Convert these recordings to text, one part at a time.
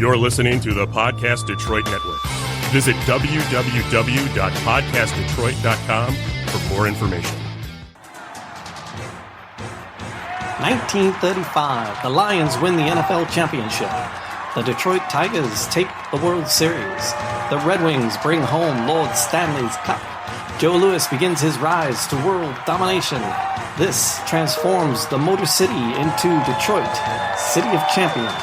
You're listening to the Podcast Detroit Network. Visit www.podcastdetroit.com for more information. 1935, the Lions win the NFL championship. The Detroit Tigers take the World Series. The Red Wings bring home Lord Stanley's Cup. Joe Louis begins his rise to world domination. This transforms the Motor City into Detroit, City of Champions.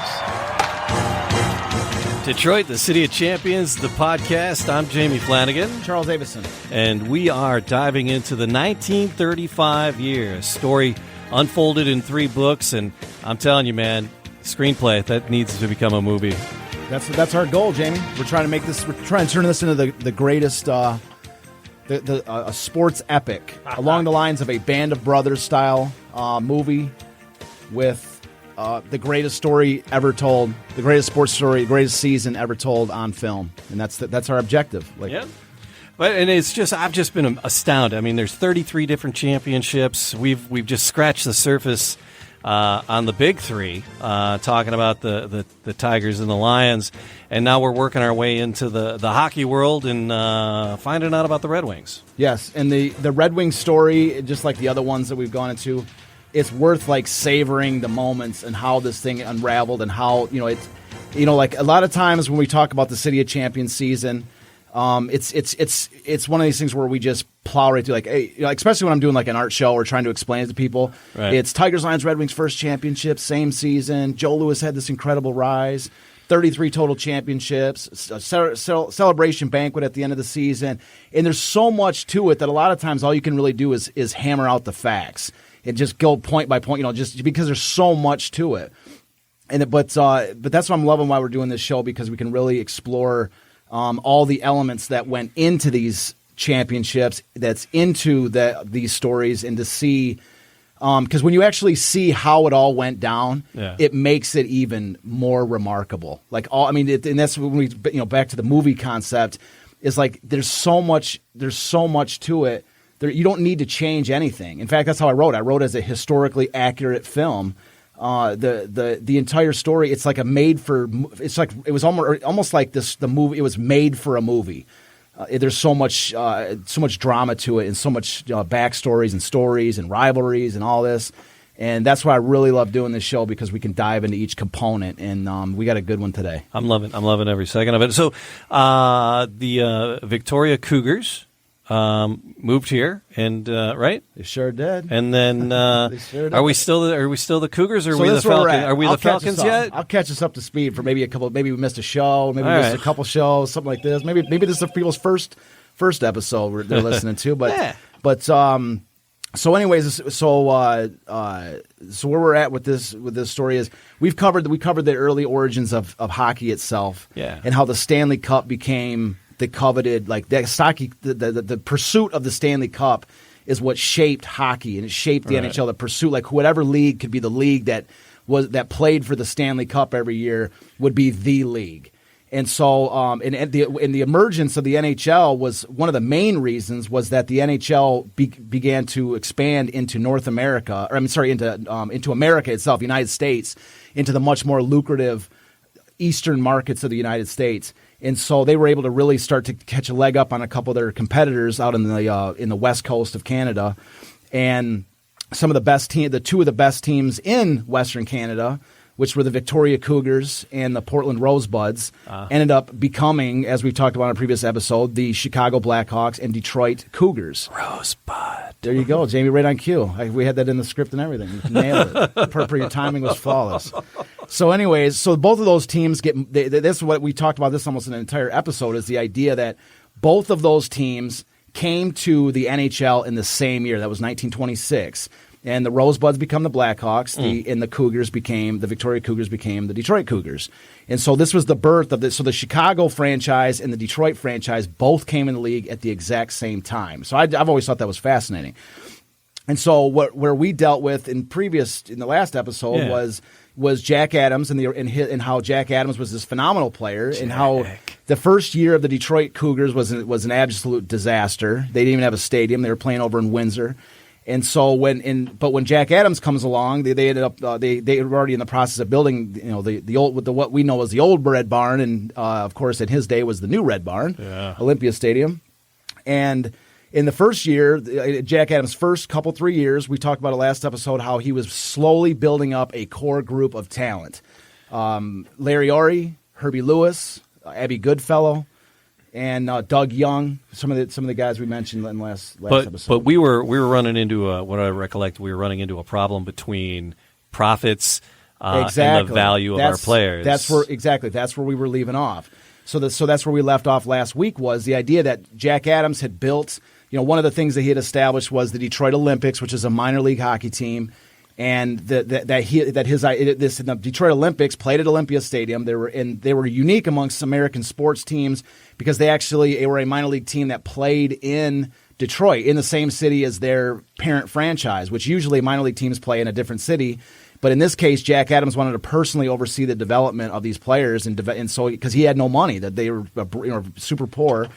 Detroit, the City of Champions, the podcast. I'm Jamie Flanagan. Charles Avison. And we are diving into the 1935 year. Story unfolded in 3 books, and I'm telling you, man, screenplay, that needs to become a movie. That's our goal, Jamie. We're trying to make this. We're trying to turn this into the greatest, a sports epic along the lines of a Band of Brothers style movie with the greatest story ever told, the greatest sports story, the greatest season ever told on film, and that's our objective. Yeah. But and it's just I've just been astounded. I mean, there's 33 different championships. We've just scratched the surface on the big 3, talking about the Tigers and the Lions, and now we're working our way into the hockey world and finding out about the Red Wings. Yes, and the Red Wings story, just like the other ones that we've gone into, it's worth like savoring the moments and how this thing unraveled and how like a lot of times when we talk about the City of Champions season. It's one of these things where we just plow right through, like, hey, especially when I'm doing like an art show or trying to explain it to people. Right. It's Tigers, Lions, Red Wings first championship, same season. Joe Louis had this incredible rise, 33 total championships, a celebration banquet at the end of the season, and there's so much to it that a lot of times all you can really do is hammer out the facts and just go point by point, just because there's so much to it. But that's what I'm loving why we're doing this show, because we can really explore all the elements that went into these championships, that's into these stories, and to see, because when you actually see how it all went down, it makes it even more remarkable. And that's when we, back to the movie concept, is like there's so much to it. You don't need to change anything. In fact, that's how I wrote. I wrote as a historically accurate film. The entire story, it's like it was almost like the movie. It was made for a movie. There's so much drama to it, and so much backstories and stories and rivalries and all this, and that's why I really love doing this show, because we can dive into each component, and we got a good one today. I'm loving every second of it. So the Victoria Cougars moved here, and right? They sure did. And then sure are we still the Cougars, or are we the Falcons? Are we the Falcons yet? I'll catch us up to speed for maybe a couple. Maybe we missed a show. Maybe we missed a couple shows, something like this. Maybe this is people's first episode they're listening to. But so anyways, so where we're at with this story is we covered the early origins of hockey itself, and how the Stanley Cup became the coveted, like the pursuit of the Stanley Cup is what shaped hockey, and it shaped the NHL. The pursuit, like whatever league could be the league that played for the Stanley Cup every year would be the league. And so, and the emergence of the NHL was one of the main reasons was that the NHL began to expand into North America, into America itself, United States, into the much more lucrative eastern markets of the United States. And so they were able to really start to catch a leg up on a couple of their competitors out in the west coast of Canada, and some of the 2 of the best teams in Western Canada, which were the Victoria Cougars and the Portland Rosebuds, ended up becoming, as we've talked about in a previous episode, the Chicago Blackhawks and Detroit Cougars. Rosebud. There you go, Jamie, right on cue. We had that in the script and everything. You nailed it. Your timing was flawless. So anyways, both of those teams this is what we talked about, this almost an entire episode, is the idea that both of those teams came to the NHL in the same year. That was 1926. And the Rosebuds become the Blackhawks, and the Victoria Cougars became the Detroit Cougars. And so this was the birth of this. So the Chicago franchise and the Detroit franchise both came in the league at the exact same time. So I've always thought that was fascinating. And so where we dealt with in the last episode was Jack Adams and how Jack Adams was this phenomenal player, and how the first year of the Detroit Cougars was an absolute disaster. They didn't even have a stadium. They were playing over in Windsor. And so when Jack Adams comes along, they ended up they were already in the process of building the old what we know as the old Red Barn, and of course in his day was the new Red Barn, Olympia Stadium. And in the first year, Jack Adams' first 3 years, we talked about it last episode, how he was slowly building up a core group of talent. Larry Orey, Herbie Lewis, Abby Goodfellow, and Doug Young, some of the guys we mentioned in last episode. But we were running into what I recollect, we were running into a problem between profits and the value of our players. That's where we were leaving off. So that's where we left off last week, was the idea that Jack Adams had built. One of the things that he had established was the Detroit Olympics, which is a minor league hockey team, and the Detroit Olympics played at Olympia Stadium. They were unique amongst American sports teams because they were a minor league team that played in Detroit, in the same city as their parent franchise, which usually minor league teams play in a different city. But in this case, Jack Adams wanted to personally oversee the development of these players, and so because he had no money, that they were super poor.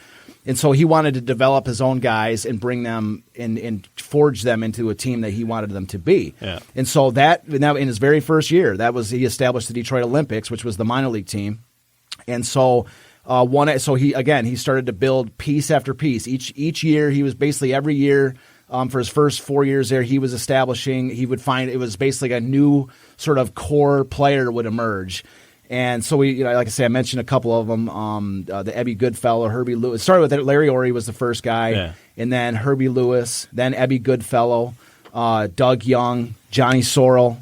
And so he wanted to develop his own guys and bring them and forge them into a team that he wanted them to be. Yeah. And so that in his very first year, he established the Detroit Olympics, which was the minor league team. And so he started to build piece after piece. Each year, he was basically every year for his first 4 years there, he was establishing. He would find it was basically a new sort of core player would emerge. And so we, like I say, I mentioned a couple of them. The Ebby Goodfellow, Herbie Lewis. It started with Larry Orey was the first guy, and then Herbie Lewis, then Ebby Goodfellow, Doug Young, Johnny Sorrell.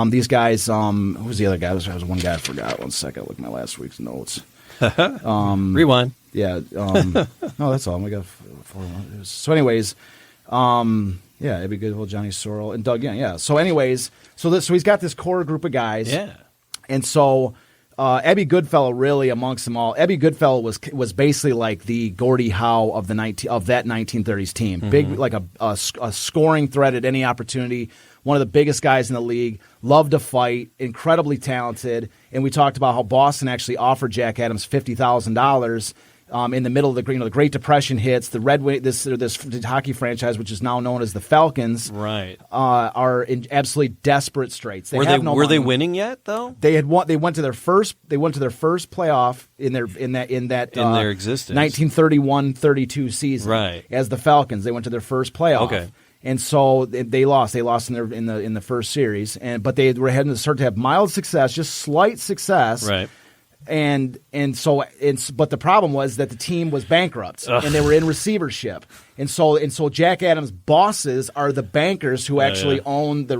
These guys. Who was the other guy? There was one guy I forgot. 1 second. I looked at my last week's notes. Rewind. Yeah. No, that's all. We got 4. So, anyways, Ebby Goodfellow, Johnny Sorrell, and Doug Young. Yeah. So, anyways, so he's got this core group of guys. Yeah. And so. Ebby Goodfellow, really amongst them all. Ebby Goodfellow was basically like the Gordie Howe of that 1930s team. Big, like a scoring threat at any opportunity. One of the biggest guys in the league. Loved to fight. Incredibly talented. And we talked about how Boston actually offered Jack Adams $50,000 in the middle of the Great Depression hits. The Red Wing, this hockey franchise, which is now known as the Falcons, right, are in absolutely desperate straits. Were they winning yet though? They went to their first playoff in their existence 1931-32 season. Right. As the Falcons, they went to their first playoff. Okay. And so they lost. They lost in the first series, but they were heading to start to have mild success, just slight success. Right. But the problem was that the team was bankrupt and they were in receivership, and so Jack Adams' bosses are the bankers who actually own the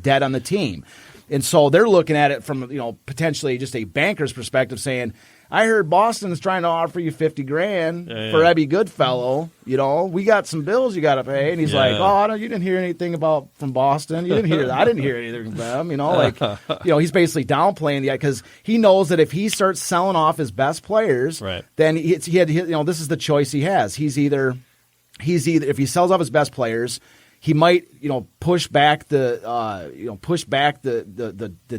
debt on the team, and so they're looking at it from potentially just a banker's perspective, saying, I heard Boston's trying to offer you $50,000 for Ebby Goodfellow. We got some bills you got to pay. And he's like, you didn't hear anything from Boston. You didn't hear that. I didn't hear anything from them. He's basically downplaying because he knows that if he starts selling off his best players, then this is the choice he has. He's either if he sells off his best players, he might push back the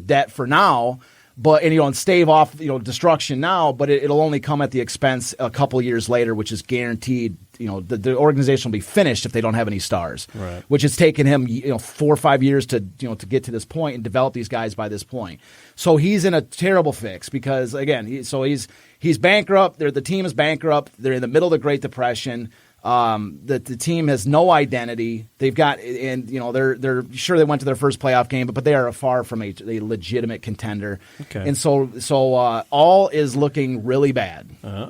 debt for now. And stave off destruction now, but it'll only come at the expense a couple years later, which is guaranteed. The organization will be finished if they don't have any stars, right. Which has taken him 4 or 5 years to get to this point and develop these guys by this point. So he's in a terrible fix because again, he's bankrupt. The team is bankrupt. They're in the middle of the Great Depression. The team has no identity. They've got, and they're sure they went to their first playoff game, but they are far from a legitimate contender. Okay. And so all is looking really bad,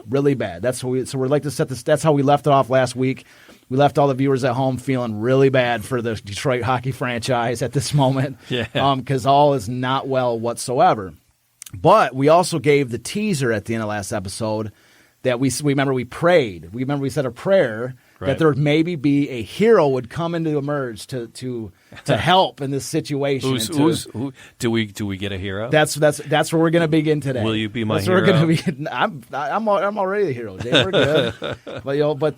really bad. That's what we'd like to set this. That's how we left it off last week. We left all the viewers at home feeling really bad for the Detroit hockey franchise at this moment. Yeah. Because all is not well whatsoever. But we also gave the teaser at the end of last episode. That we remember we prayed. We said a prayer that there maybe be a hero would come into emerge to help in this situation. Who do we get a hero? That's where we're going to begin today. Will you be my hero? I'm already the hero, Jay. We're good.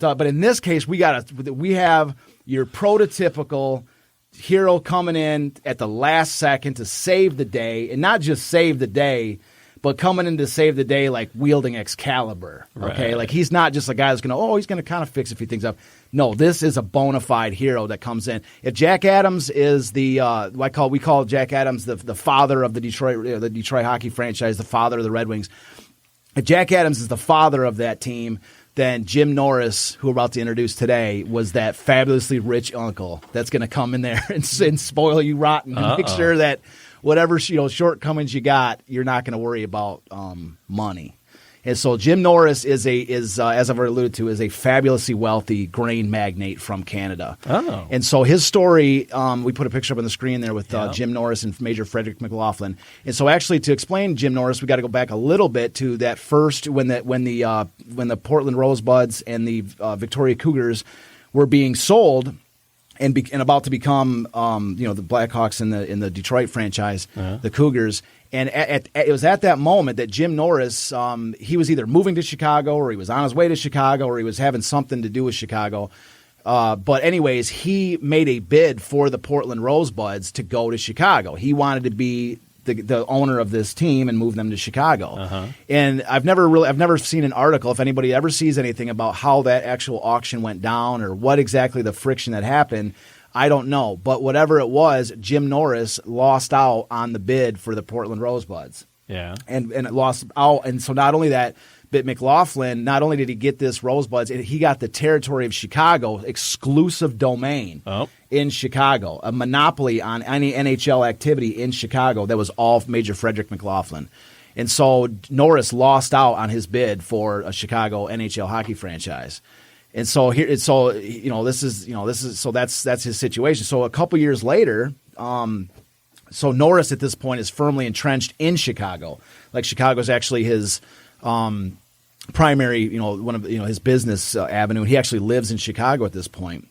But in this case we have your prototypical hero coming in at the last second to save the day, and not just save the day, but coming in to save the day, like wielding Excalibur. Okay, Right. like he's not just a guy that's he's going to kind of fix a few things up. No, this is a bona fide hero that comes in. If Jack Adams is we call Jack Adams the father of the Detroit hockey franchise, the father of the Red Wings. If Jack Adams is the father of that team, then Jim Norris, who we're about to introduce today, was that fabulously rich uncle that's going to come in there and spoil you rotten and make sure that whatever shortcomings you got, you're not going to worry about money. And so Jim Norris is as I've already alluded to, is a fabulously wealthy grain magnate from Canada. Oh. And so his story, we put a picture up on the screen there with Jim Norris and Major Frederick McLaughlin. And so actually to explain Jim Norris, we got to go back a little bit to that first when the Portland Rosebuds and the Victoria Cougars were being sold and about to become the Blackhawks in the Detroit franchise, the Cougars. And it was at that moment that Jim Norris, he was either moving to Chicago or he was on his way to Chicago or he was having something to do with Chicago. But anyways, he made a bid for the Portland Rosebuds to go to Chicago. He wanted to be the owner of this team and move them to Chicago. And I've never seen an article, if anybody ever sees anything about how that actual auction went down or what exactly the friction that happened. I don't know, but whatever it was, Jim Norris lost out on the bid for the Portland Rosebuds. Yeah. And it lost out. And so not only that, but McLaughlin, not only did he get this Rosebuds, he got the territory of Chicago, exclusive domain in Chicago, a monopoly on any NHL activity in Chicago that was all Major Frederick McLaughlin. And so Norris lost out on his bid for a Chicago NHL hockey franchise. And so that's his situation. So a couple years later, so Norris at this point is firmly entrenched in Chicago. Like Chicago's actually his primary, his business avenue. He actually lives in Chicago at this point.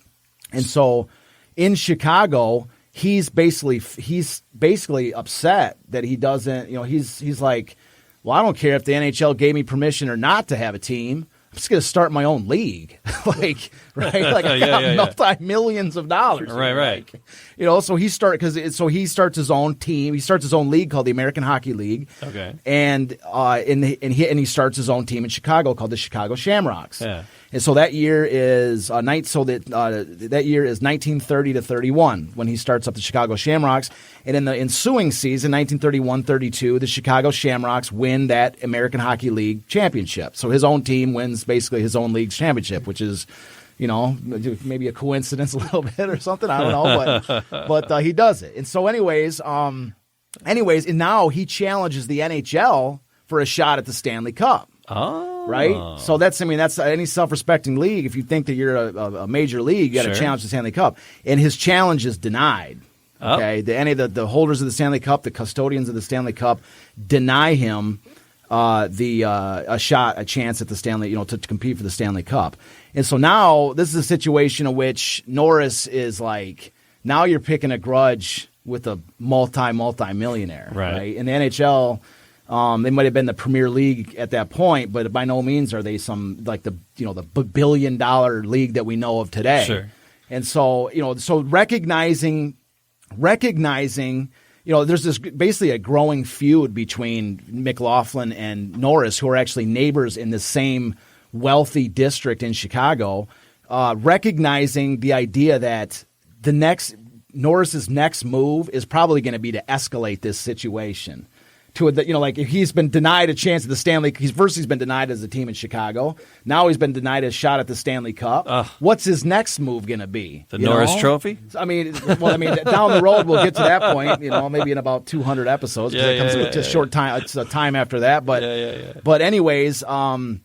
And so in Chicago, he's basically upset that he doesn't. He's like, well, I don't care if the NHL gave me permission or not to have a team. I'm just going to start my own league, I got multi-millions of dollars. Right. So he starts his own team. He starts his own league called the American Hockey League. Okay. And he starts his own team in Chicago called the Chicago Shamrocks. Yeah. And so that year is that year is 1930 to 31 when he starts up the Chicago Shamrocks. And in the ensuing season, 1931-32, the Chicago Shamrocks win that American Hockey League championship. So his own team wins basically his own league's championship, which is, maybe a coincidence a little bit or something. I don't know, but he does it. And so, anyways, and now he challenges the NHL for a shot at the Stanley Cup. Oh. Right? So that's any self-respecting league. If you think that you're a major league, you got to challenge the Stanley Cup. And his challenge is denied. Okay? Any of the holders of the Stanley Cup, the custodians of the Stanley Cup, deny him a chance at the Stanley, to compete for the Stanley Cup. And so now this is a situation in which Norris is like, now you're picking a grudge with a multi-millionaire. Right? In the NHL, they might have been the Premier League at that point, but by no means are they some like the $1 billion league that we know of today. Sure. And so recognizing, there's this basically a growing feud between McLaughlin and Norris, who are actually neighbors in the same wealthy district in Chicago. Recognizing the idea that Norris's next move is probably going to be to escalate this situation. If he's been denied a chance at the Stanley, he's been denied as a team in Chicago. Now he's been denied a shot at the Stanley Cup. What's his next move going to be? The Norris Trophy? Down the road we'll get to that point. Maybe in about 200 episodes. Because it comes to a short time. It's a time after that. But But anyways, so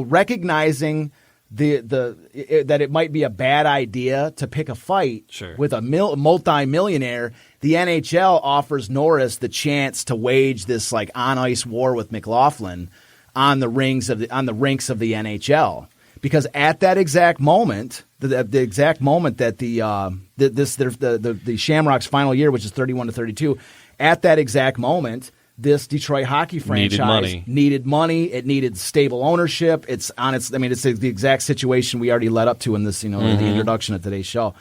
recognizing that it might be a bad idea to pick a fight with a multi-millionaire, the NHL offers Norris the chance to wage this like on ice war with McLaughlin on the rinks of the NHL, because at that exact moment, the exact moment that the Shamrocks' final year, which is 31-32, at that exact moment, this Detroit hockey franchise needed money. It needed stable ownership. It's the exact situation we already led up to in this, in the introduction of today's show.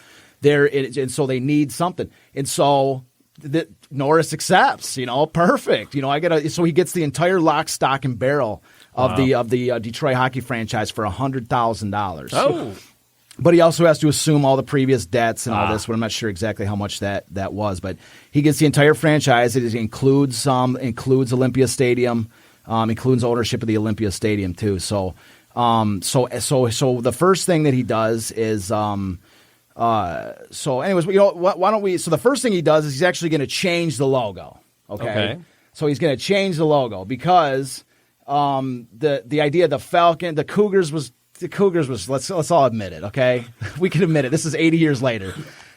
And so they need something. And so Norris accepts. Perfect. So he gets the entire lock, stock, and barrel of the Detroit hockey franchise for $100,000. Oh. But he also has to assume all the previous debts and all this, but I'm not sure exactly how much that was. But he gets the entire franchise. It includes Olympia Stadium, includes ownership of the Olympia Stadium too. So the first thing that he does is anyways, why don't we? So the first thing he does is he's actually going to change the logo. Okay. So he's going to change the logo because the idea of the Cougars was let's all admit it, okay? We can admit it. This is 80 years later.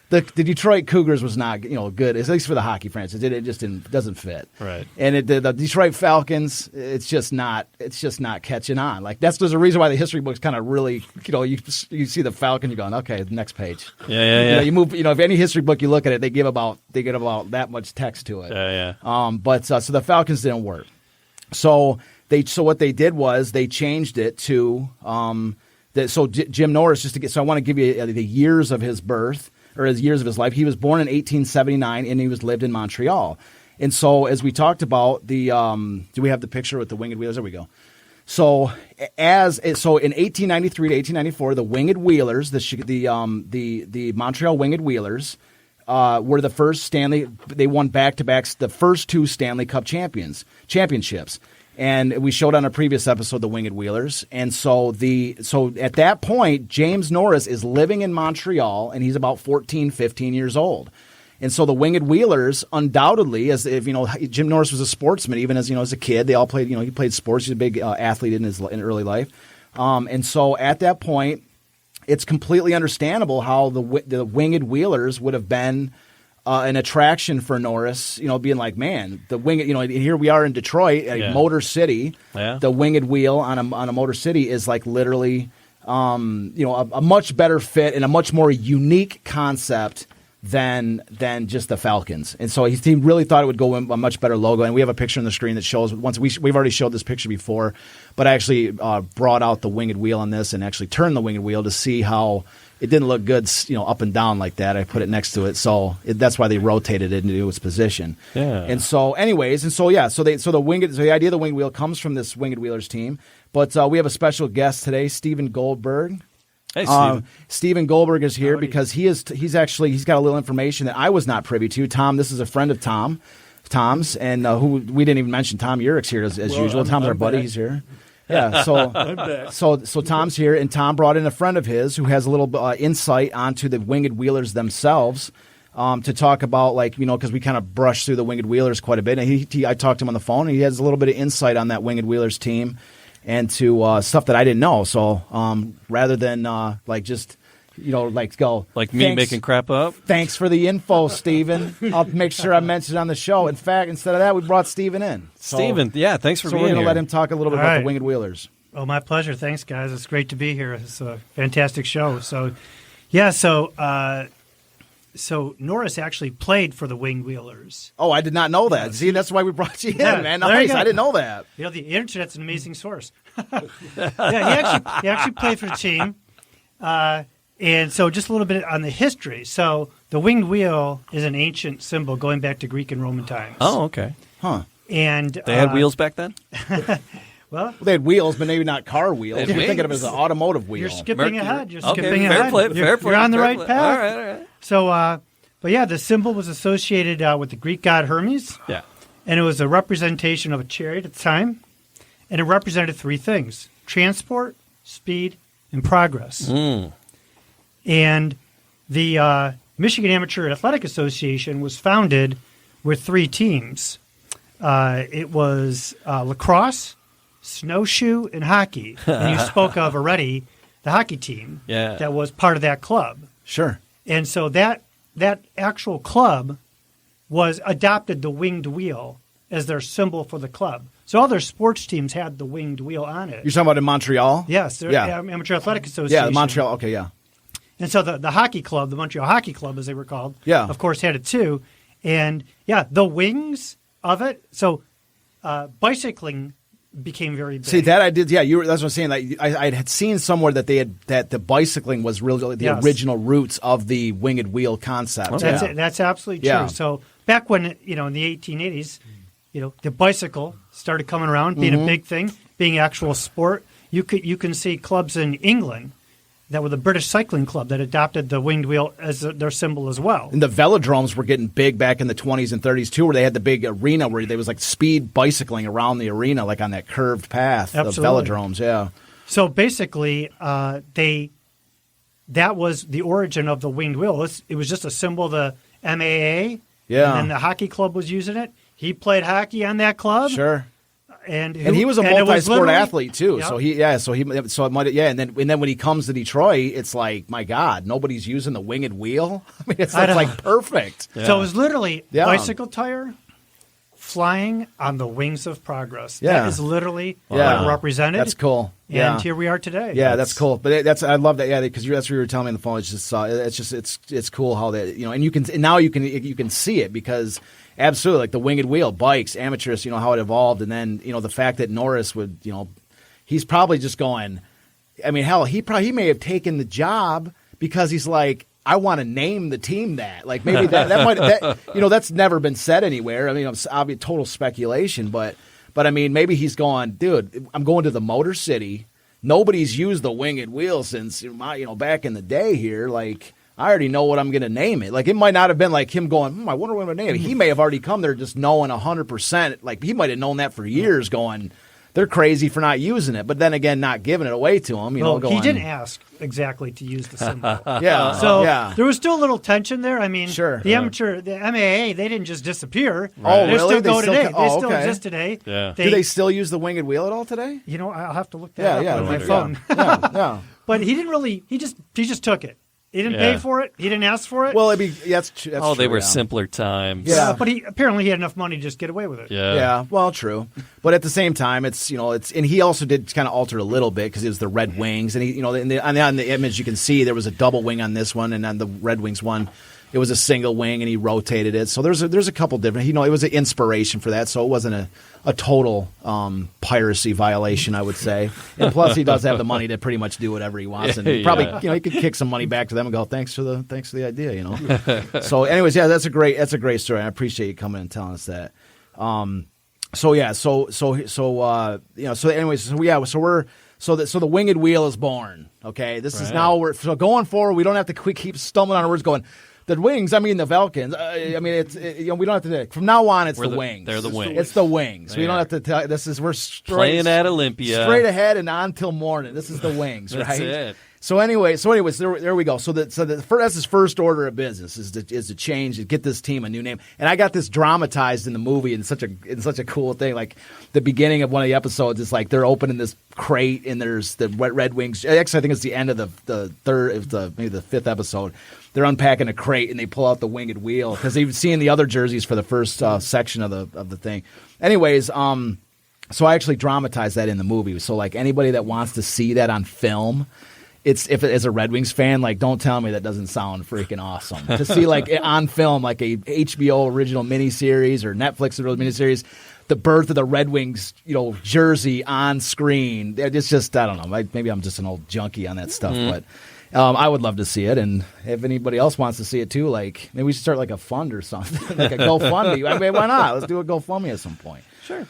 The Detroit Cougars was not good, at least for the hockey franchise. It just doesn't fit. Right. And the Detroit Falcons, it's just not catching on. Like there's a reason why the history books kind of really you see the Falcon, you're going, okay, next page. Yeah. You move, if any history book you look at it, they get about that much text to it. Yeah. But so the Falcons didn't work. So what they did was they changed it to Jim Norris, so I want to give you the years of his birth or his years of his life. He was born in 1879 and he lived in Montreal. And so as we talked about do we have the picture with the winged wheelers? There we go. So in 1893 to 1894, the winged wheelers, the Montreal winged wheelers were the first they won back-to-backs, the first two Stanley Cup championships. And we showed on a previous episode the Winged Wheelers. And so at that point, James Norris is living in Montreal, and he's about 14, 15 years old. And so the Winged Wheelers, undoubtedly, Jim Norris was a sportsman, even as a kid. They all played, he played sports. He's a big athlete in early life. And so at that point, it's completely understandable how the Winged Wheelers would have been an attraction for Norris, being like, man, the winged, here we are in Detroit, Motor City. Yeah. The winged wheel on a Motor City is like literally, a much better fit and a much more unique concept than just the Falcons. And so he really thought it would go in a much better logo. And we have a picture on the screen that shows we've already showed this picture before, but I actually brought out the winged wheel on this and actually turned the winged wheel to see how it didn't look good, up and down like that. I put it next to it, so that's why they rotated it into its position. Yeah. And so, the idea of the winged wheel comes from this Winged Wheelers team. But we have a special guest today, Stephen Goldberg. Hey, Stephen. Stephen Goldberg is here because he's got a little information that I was not privy to. Tom, this is a friend of Tom's, and who we didn't even mention. Tom Urick's here as usual. Tom's our buddy. He's here. Yeah, so Tom's here, and Tom brought in a friend of his who has a little insight onto the Winged Wheelers themselves to talk about, because we kind of brushed through the Winged Wheelers quite a bit. And I talked to him on the phone, and he has a little bit of insight on that Winged Wheelers team and to stuff that I didn't know. So rather than go like me making crap up. Thanks for the info, Stephen. I'll make sure I mention it on the show. In fact, instead of that, we brought Stephen in. Stephen, yeah, thanks for being here. So we're going to let him talk a little bit about the Winged Wheelers. Oh, my pleasure. Thanks, guys. It's great to be here. It's a fantastic show. So Norris actually played for the Winged Wheelers. Oh, I did not know that. See, that's why we brought you in, man. Nice. I didn't know that. The Internet's an amazing source. He actually played for the team. And so just a little bit on the history. So the winged wheel is an ancient symbol going back to Greek and Roman times. Oh, okay. Huh. And they had wheels back then? Well, they had wheels, but maybe not car wheels. You're thinking of it as an automotive wheel. You're skipping ahead. You're okay, skipping fair ahead. Play, you're on the right path. All right. So, the symbol was associated with the Greek god Hermes. Yeah. And it was a representation of a chariot at the time. And it represented three things: transport, speed, and progress. Mm. And the Michigan Amateur Athletic Association was founded with three teams. It was lacrosse, snowshoe, and hockey. And you spoke of already the hockey team that was part of that club. Sure. And so that actual club adopted the winged wheel as their symbol for the club. So all their sports teams had the winged wheel on it. You're talking about in Montreal? Yes. Amateur Athletic Association. Yeah, Montreal. Okay, yeah. And so the hockey club, the Montreal Hockey Club, as they were called, of course, had it too. And, the wings of it. So bicycling became very big. See that I did, yeah. That's what I'm saying. Like, I had seen somewhere that that the bicycling was really the original roots of the winged wheel concept. That's absolutely true. Yeah. So back when in the 1880s, the bicycle started coming around, being a big thing, being actual sport. You can see clubs in England that were the British Cycling Club that adopted the winged wheel as their symbol as well. And the velodromes were getting big back in the 20s and 30s too, where they had the big arena where there was like speed bicycling around the arena, like on that curved path of velodromes. Yeah. So basically, that was the origin of the winged wheel. It was just a symbol of the MAA. Yeah. And then the hockey club was using it. He played hockey on that club. Sure. And he was a multi-sport athlete too. Yep. And then when he comes to Detroit, it's like, my God, nobody's using the winged wheel. I mean, it's like perfect. Yeah. So it was literally bicycle tire flying on the wings of progress. Yeah. That is literally what represented. That's cool. And here we are today. Yeah, that's cool. But I love that. Yeah, because that's what you were telling me on the phone. It's cool how that and you can see it because. Absolutely, like the winged wheel, bikes, amateurs, how it evolved. And then, the fact that Norris would, he's probably just going, I mean, hell, he may have taken the job because he's like, I want to name the team that. Like maybe that's never been said anywhere. I mean, it's obvious, total speculation, but I mean, maybe he's going, dude, I'm going to the Motor City. Nobody's used the winged wheel since, back in the day here. Like, I already know what I'm going to name it. Like, it might not have been like him going, I wonder what I'm going to name it. He may have already come there just knowing 100%. Like, he might have known that for years going, they're crazy for not using it. But then again, not giving it away to him. He didn't ask exactly to use the symbol. So there was still a little tension there. I mean, sure. The MAA, they didn't just disappear. Right. Oh, they really? still go today. They still exist today. Yeah. Do they still use the winged wheel at all today? I'll have to look that up on my phone. Yeah. But he didn't really, he just took it. He didn't pay for it. He didn't ask for it. Well, that's true. They were simpler times. Yeah, but he had enough money to just get away with it. Yeah. Well, true. But at the same time, and he also did kind of alter a little bit because it was the Red Wings, and he, on the image you can see there was a double wing on this one, and on the Red Wings one, it was a single wing, and he rotated it. So there's a couple different. It was an inspiration for that, so it wasn't a total piracy violation, I would say. And plus, he does have the money to pretty much do whatever he wants, and probably he could kick some money back to them and go, thanks for the idea, So, anyways, that's a great story. I appreciate you coming and telling us that. So the winged wheel is born. Okay, this is now so going forward. We don't have to keep stumbling on words going. The Wings, the Falcons. We don't have to. From now on, it's the Wings. They're the Wings. It's the Wings. We don't have to tell. We're playing at Olympia, straight ahead and on till morning. This is the Wings, right? That's it. So anyways, there we go. That's his first order of business is to change and get this team a new name. And I got this dramatized in the movie in such a cool thing. Like the beginning of one of the episodes, it's like they're opening this crate and there's the Red Wings. Actually, I think it's the end of maybe the fifth episode. They're unpacking a crate and they pull out the winged wheel because they've seen the other jerseys for the first section of the thing. Anyways, so I actually dramatized that in the movie. So like anybody that wants to see that on film. As a Red Wings fan, like, don't tell me that doesn't sound freaking awesome. To see, like, on film, like a HBO original miniseries or Netflix original miniseries, the birth of the Red Wings, jersey on screen. It's just, I don't know. Maybe I'm just an old junkie on that stuff, but I would love to see it. And if anybody else wants to see it too, like, maybe we should start like a fund or something, like a GoFundMe. I mean, why not? Let's do a GoFundMe at some point. Sure.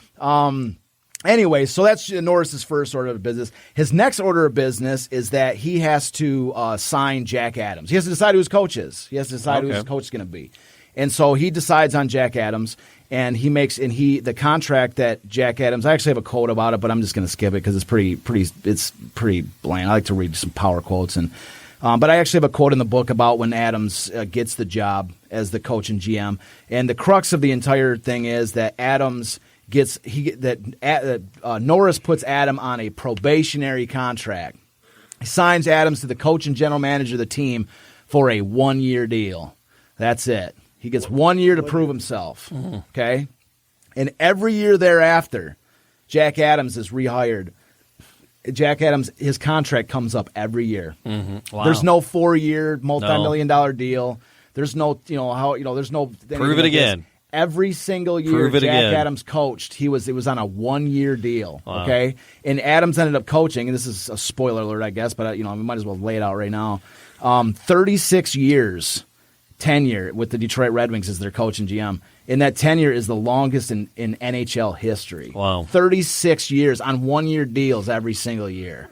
Anyway, so that's Norris's first order of business. His next order of business is that he has to sign Jack Adams. He has to decide who his coach is. He has to decide who his coach is going to be. And so he decides on Jack Adams, and the contract that Jack Adams. I actually have a quote about it, but I'm just going to skip it because it's pretty bland. I like to read some power quotes, but I actually have a quote in the book about when Adams gets the job as the coach and GM. And the crux of the entire thing is that Adams. Norris puts Adam on a probationary contract. He signs Adams to the coach and general manager of the team for a 1-year deal. That's it. He gets 1 year to prove himself. Okay? And every year thereafter, Jack Adams is rehired. Jack Adams, his contract comes up every year. Mm-hmm. Wow. There's no 4-year, multi-million-dollar deal. There's no, there's no. Prove it again. Every single year Prove it Jack again. Adams coached, it was on a 1-year deal. Wow. Okay, and Adams ended up coaching, and this is a spoiler alert, I guess, but we might as well lay it out right now. 36 years tenure with the Detroit Red Wings as their coach and GM. And that tenure is the longest in NHL history. Wow. 36 years on 1-year deals every single year.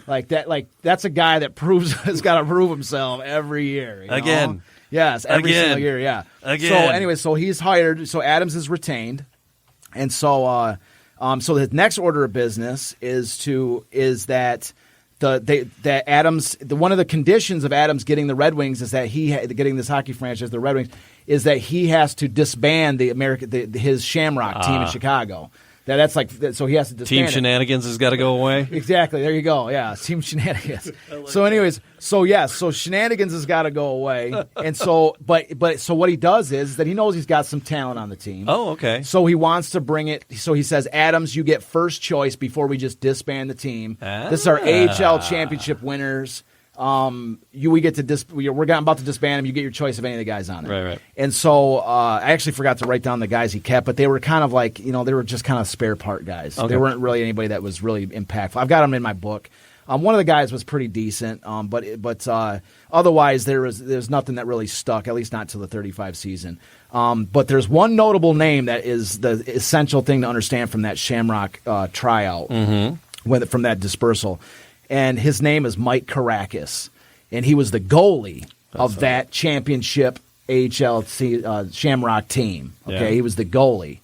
That's a guy that has got to prove himself every year. Again. Yes, every Again. single year, yeah. Again. So anyway, so he's hired, so Adams is retained. And so so the next order of business is that that Adams, one of the conditions of Adams getting the Red Wings is that getting this hockey franchise, the Red Wings, is that he has to disband his Shamrock team in Chicago. So he has to disband Team it. Shenanigans has got to go away. Exactly. There you go. Yeah, Team Shenanigans. So, anyways, so Shenanigans has got to go away, and so so what he does is that he knows he's got some talent on the team. Oh, okay. So he wants to bring it. So he says, Adams, you get first choice before we just disband the team. This is our AHL championship winners. We get to we're about to disband them. You get your choice of any of the guys on there. Right. And so I actually forgot to write down the guys he kept, but they were kind of like, they were just kind of spare part guys. Okay. They weren't really anybody that was really impactful. I've got them in my book. One of the guys was pretty decent, but otherwise there's nothing that really stuck, at least not till the 35 season. But there's one notable name that is the essential thing to understand from that Shamrock tryout, from that dispersal. And his name is Mike Caracas, and he was the goalie of that championship AHL Shamrock team. Okay, Yeah. He was the goalie,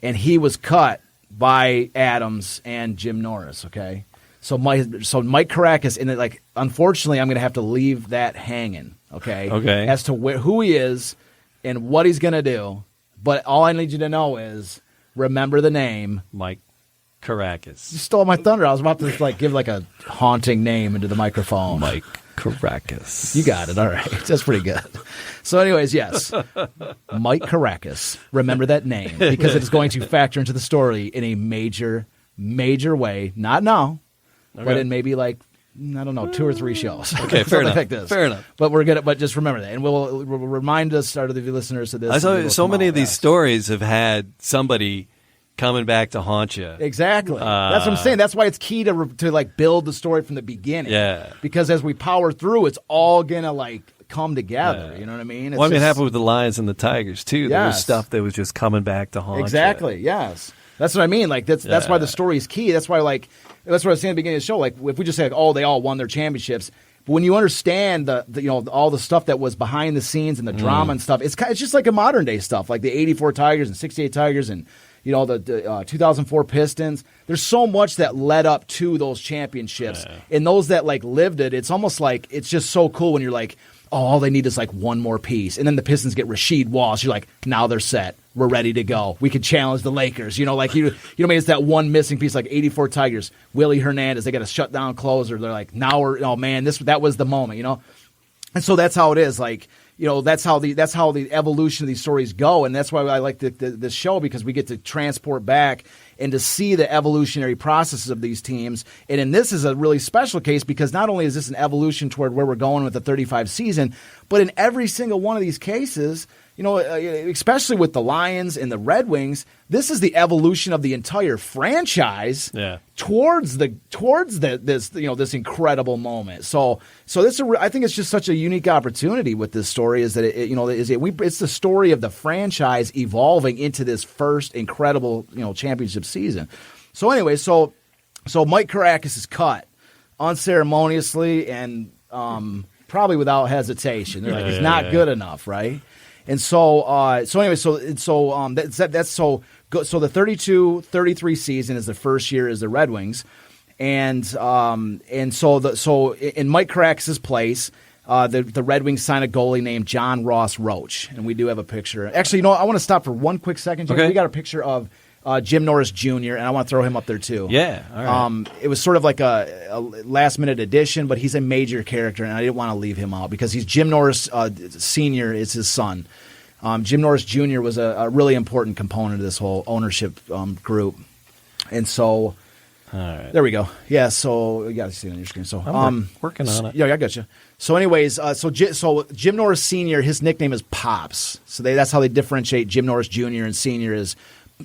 and he was cut by Adams and Jim Norris. Okay, so Mike Caracas, and unfortunately, I'm going to have to leave that hanging. Okay, as to who he is and what he's going to do. But all I need you to know is remember the name Mike Caracas. You stole my thunder. I was about to give a haunting name into the microphone. Mike Caracas. You got it. All right. That's pretty good. So anyways, yes. Mike Caracas. Remember that name because it is going to factor into the story in a major, major way. Not now, but in maybe 2 or 3 shows. Okay, fair enough. Like this. Fair enough. But we're good. But just remember that, and we'll remind us, the listeners of this. I saw so many of these stories have had somebody coming back to haunt you. Exactly. That's what I'm saying. That's why it's key to build the story from the beginning. Yeah. Because as we power through, it's all gonna come together. You know what I mean? It happened with the Lions and the Tigers too. There was stuff that was just coming back to haunt. Exactly. you. Yes. That's what I mean. That's why the story is key. That's why that's what I was saying at the beginning of the show. If we just say they all won their championships. But when you understand the all the stuff that was behind the scenes and the drama and stuff, it's just like a modern day stuff, like the '84 Tigers and '68 Tigers and the 2004 Pistons. There's so much that led up to those championships, and those that lived it. It's almost like it's just so cool when you're all they need is one more piece, and then the Pistons get Rasheed Wallace. You're now they're set. We're ready to go. We could challenge the Lakers. It's that one missing piece, 84 Tigers, Willie Hernandez. They got a shutdown closer. They're now that was the moment. And so that's how it is. That's how the evolution of these stories go, and that's why I like this show, because we get to transport back and to see the evolutionary processes of these teams. And in this is a really special case because not only is this an evolution toward where we're going with the 35 season, but in every single one of these cases, especially with the Lions and the Red Wings, this is the evolution of the entire franchise towards this incredible moment. So I think it's just such a unique opportunity with this story, is that it's the story of the franchise evolving into this first incredible championship season. So anyway, so Mike Caracas is cut unceremoniously and probably without hesitation. They're he's not good enough, right? And so anyway, so the 32-33 season is the first year as the Red Wings, and so in Mike Caracas's place, the Red Wings signed a goalie named John Ross Roach, and we do have a picture. Actually, I want to stop for one quick second. Jim. Okay. We got a picture of Jim Norris Jr., and I want to throw him up there too. Yeah, all right. It was sort of like a last-minute addition, but he's a major character, and I didn't want to leave him out because he's Jim Norris Sr. is his son. Jim Norris Jr. was a really important component of this whole ownership group. And so right. There we go. Yeah, so you got to see it on your screen. So I'm working on it. Yeah, I got you. So, anyways, so Jim Norris Sr., his nickname is Pops. So that's how they differentiate Jim Norris Jr. and Sr. is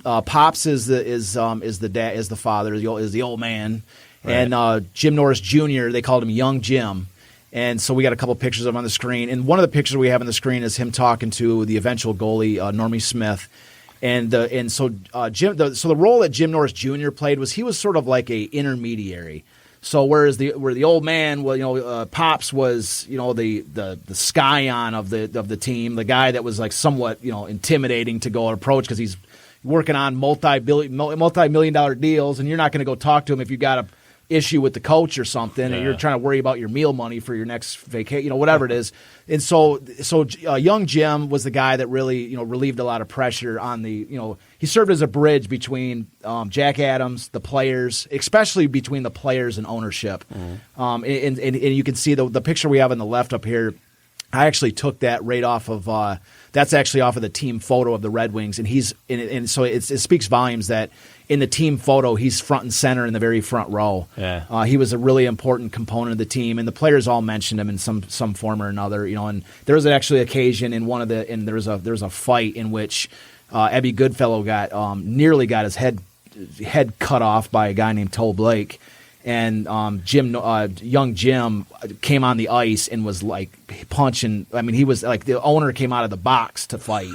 Pops is the dad, is the father, is the old man, right. And Jim Norris Jr. they called him Young Jim. And so we got a couple pictures of him on the screen. And one of the pictures we have on the screen is him talking to the eventual goalie, Normie Smith. And so the role that Jim Norris Jr. played was he was sort of like a intermediary. So whereas the old man, Pops was the scion of the team, the guy that was like somewhat intimidating to go approach because he's working on multi-million-dollar deals, and you're not going to go talk to him if you got a issue with the coach or something, and you're trying to worry about your meal money for your next vacation, whatever it is. And so young Jim was the guy that really, relieved a lot of pressure on he served as a bridge between Jack Adams, the players, especially between the players and ownership. Mm-hmm. And you can see the picture we have on the left up here. I actually took that right off of that's actually off of the team photo of the Red Wings, and so it speaks volumes that in the team photo he's front and center in the very front row. Yeah. He was a really important component of the team, and the players all mentioned him in some form or another. And there was actually occasion there was a fight in which Ebby Goodfellow nearly got his head cut off by a guy named Toe Blake. And young Jim came on the ice and was like punching. I mean, he was like the owner came out of the box to fight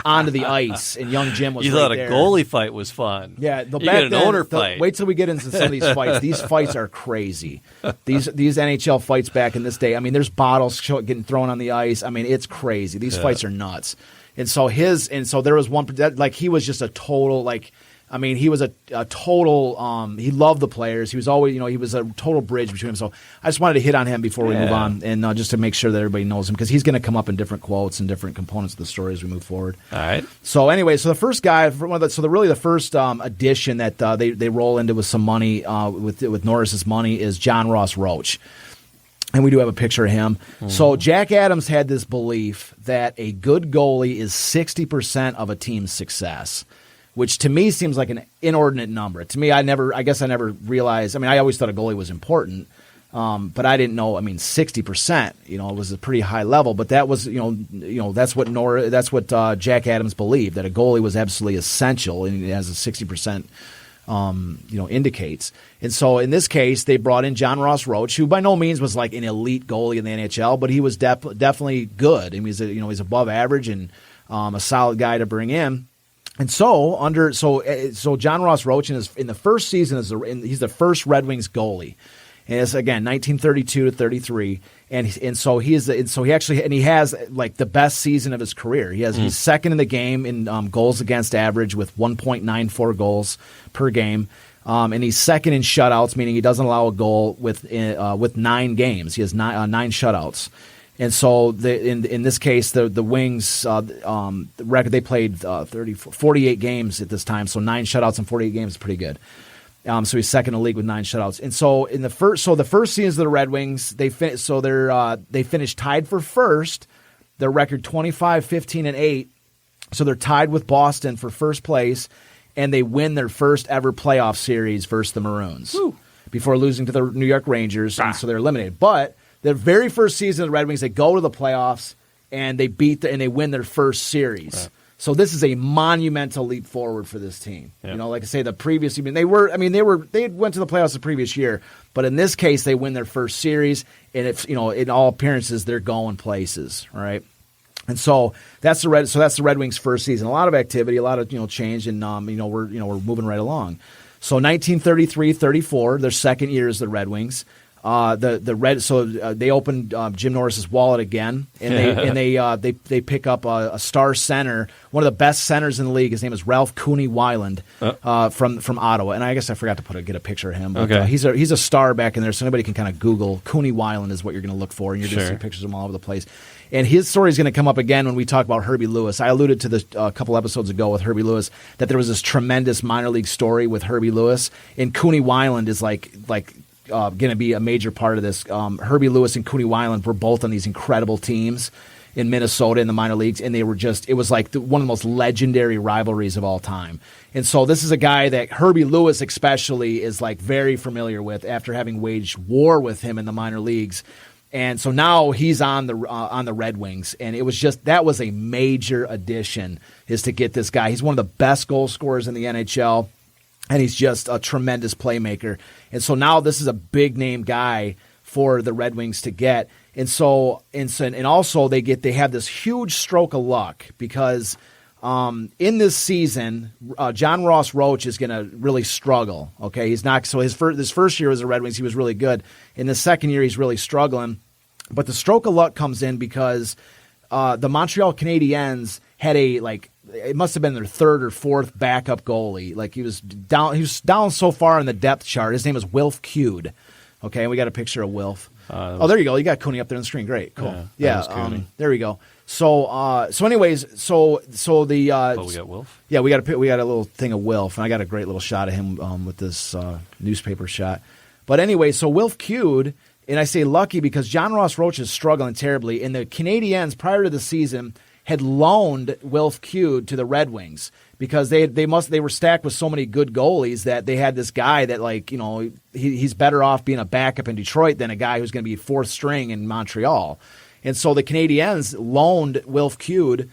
onto the ice, and young Jim was. You right thought there. A goalie fight was fun. Yeah, you get an owner fight. Wait till we get into some of these fights. These fights are crazy. These NHL fights back in this day. I mean, there's bottles getting thrown on the ice. I mean, it's crazy. These fights are nuts. And so there was one he was just a total he was a total. He loved the players. He was always, he was a total bridge between them. So I just wanted to hit on him before we move on, and just to make sure that everybody knows him because he's going to come up in different quotes and different components of the story as we move forward. All right. So anyway, the first guy, the first addition that they roll into with some money with Norris's money is John Ross Roach. And we do have a picture of him. Mm-hmm. So Jack Adams had this belief that a good goalie is 60% of a team's success, which to me seems like an inordinate number. To me, I guess I never realized. I mean, I always thought a goalie was important, but I didn't know. I mean, 60%, it was a pretty high level. But that was, that's what Jack Adams believed, that a goalie was absolutely essential, and as a 60%, indicates. And so in this case, they brought in John Ross Roach, who by no means was like an elite goalie in the NHL, but he was definitely good. I mean, he's above average and a solid guy to bring in. And so John Ross Roach in the first season he's the first Red Wings goalie, and it's again 1932 to 33, and he has like the best season of his career. He's second in the game in goals against average with 1.94 goals per game, and he's second in shutouts, meaning he doesn't allow a goal with 9 games. He has 9 shutouts. And so in this case, the Wings, the record, they played 48 games at this time, so 9 shutouts in 48 games is pretty good. So he's second in the league with 9 shutouts. And so the first seasons of the Red Wings, they finished tied for first. Their record 25-15-8. So they're tied with Boston for first place, and they win their first ever playoff series versus the Maroons before losing to the New York Rangers, and so they're eliminated. But the very first season of the Red Wings, they go to the playoffs and they they win their first series. Right. So this is a monumental leap forward for this team. Yep. Like I say, the previous, they went to the playoffs the previous year, but in this case, they win their first series, and in all appearances, they're going places. All right. And so that's the Red Wings' first season. A lot of activity, a lot of change, and we're moving right along. So 1933-34, their second year as the Red Wings. They opened Jim Norris's wallet again, and they pick up a star center, one of the best centers in the league. His name is Ralph Cooney Weiland from Ottawa, and I guess I forgot to get a picture of him. But, okay. He's a star back in there, so anybody can kind of Google Cooney Weiland is what you're going to look for, and you're going to see pictures of him all over the place. And his story is going to come up again when we talk about Herbie Lewis. I alluded to this a couple episodes ago with Herbie Lewis that there was this tremendous minor league story with Herbie Lewis, and Cooney Weiland is like going to be a major part of this. Herbie Lewis and Cooney Weiland were both on these incredible teams in Minnesota in the minor leagues, and it was like one of the most legendary rivalries of all time. And so this is a guy that Herbie Lewis especially is like very familiar with after having waged war with him in the minor leagues. And so now he's on the Red Wings, and that was a major addition, is to get this guy. He's one of the best goal scorers in the NHL, and he's just a tremendous playmaker. And so now this is a big name guy for the Red Wings to get. And also they have this huge stroke of luck because in this season, John Ross Roach is going to really struggle. Okay, he's not. So his first year as a Red Wings, he was really good. In the second year, he's really struggling. But the stroke of luck comes in because the Montreal Canadiens had it must have been their third or fourth backup goalie. Like he was down so far in the depth chart. His name is Wilf Cued. Okay, and we got a picture of Wilf. There you go. You got Cooney up there on the screen. Great, cool. Yeah, there we go. So anyways, the we got Wilf. Yeah, we got a little thing of Wilf, and I got a great little shot of him with this newspaper shot. But anyway, so Wilf Cued, and I say lucky because John Ross Roach is struggling terribly, and the Canadiens prior to the season had loaned Wilf Cued to the Red Wings because they were stacked with so many good goalies that they had this guy that he's better off being a backup in Detroit than a guy who's going to be fourth string in Montreal. And so the Canadiens loaned Wilf Cued,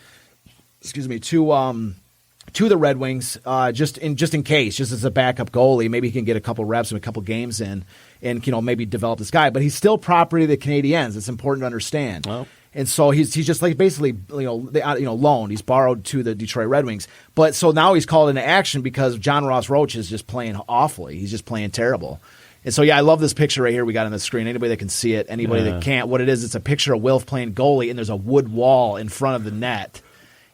to the Red Wings just in case, just as a backup goalie. Maybe he can get a couple reps and a couple games in, and maybe develop this guy. But he's still property of the Canadiens. It's important to understand. Well. And so he's just like basically loaned. He's borrowed to the Detroit Red Wings. But so now he's called into action because John Ross Roach is just playing awfully. He's just playing terrible. And so, yeah, I love this picture right here we got on the screen. Anybody that can see it, anybody that can't, what it is, it's a picture of Wilf playing goalie, and there's a wood wall in front of the net.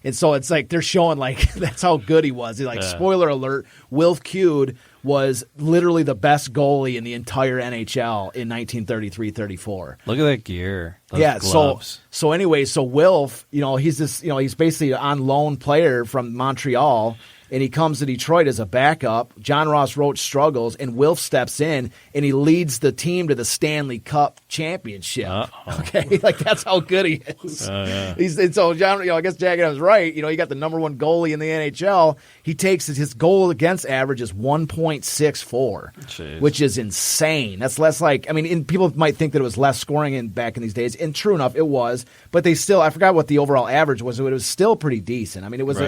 And so it's like they're showing that's how good he was. Spoiler alert, Wilf Cued was literally the best goalie in the entire NHL in 1933-34. Look at that gear. Those gloves. So anyway, Wilf, he's basically an on loan player from Montreal, and he comes to Detroit as a backup. John Ross Roach struggles, and Wilf steps in, and he leads the team to the Stanley Cup championship. Uh-oh. Okay, that's how good he is. And so John, I guess Jack was right. He got the number one goalie in the NHL. He takes his goal against average is 1.64, which is insane. That's less people might think that it was less scoring back in these days, and true enough, it was. But they still, I forgot what the overall average was. It was still pretty decent. I mean, it was.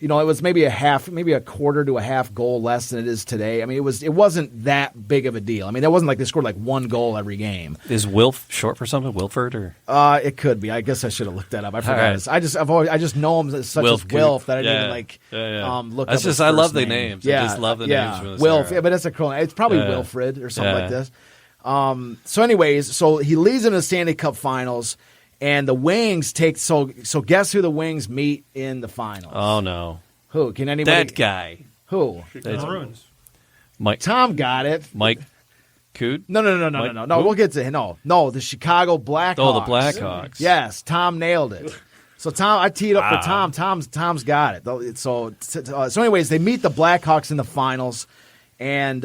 It was maybe a quarter to a half goal less than it is today. I mean, it wasn't that big of a deal. I mean, it wasn't like they scored one goal every game. Is Wilf short for something? Wilford or? It could be. I guess I should have looked that up. I forgot. Right. I just know him as such as Wilf that I didn't even look. That's up his I love name. the names. Yeah, I just love the names. Wilf. Yeah, but that's a cool name. It's probably Wilfred or something like this. So anyways, he leads in the Stanley Cup Finals. And the Wings so guess who the Wings meet in the finals? Oh no. Who? Can anybody? That guy. Who? Bruins. Mike. Tom got it. Mike Coot? No. We'll get to him. No, the Chicago Blackhawks. Oh, the Blackhawks. Yes, Tom nailed it. So Tom, I teed up for Tom. Tom's got it. So anyways, they meet the Blackhawks in the finals, and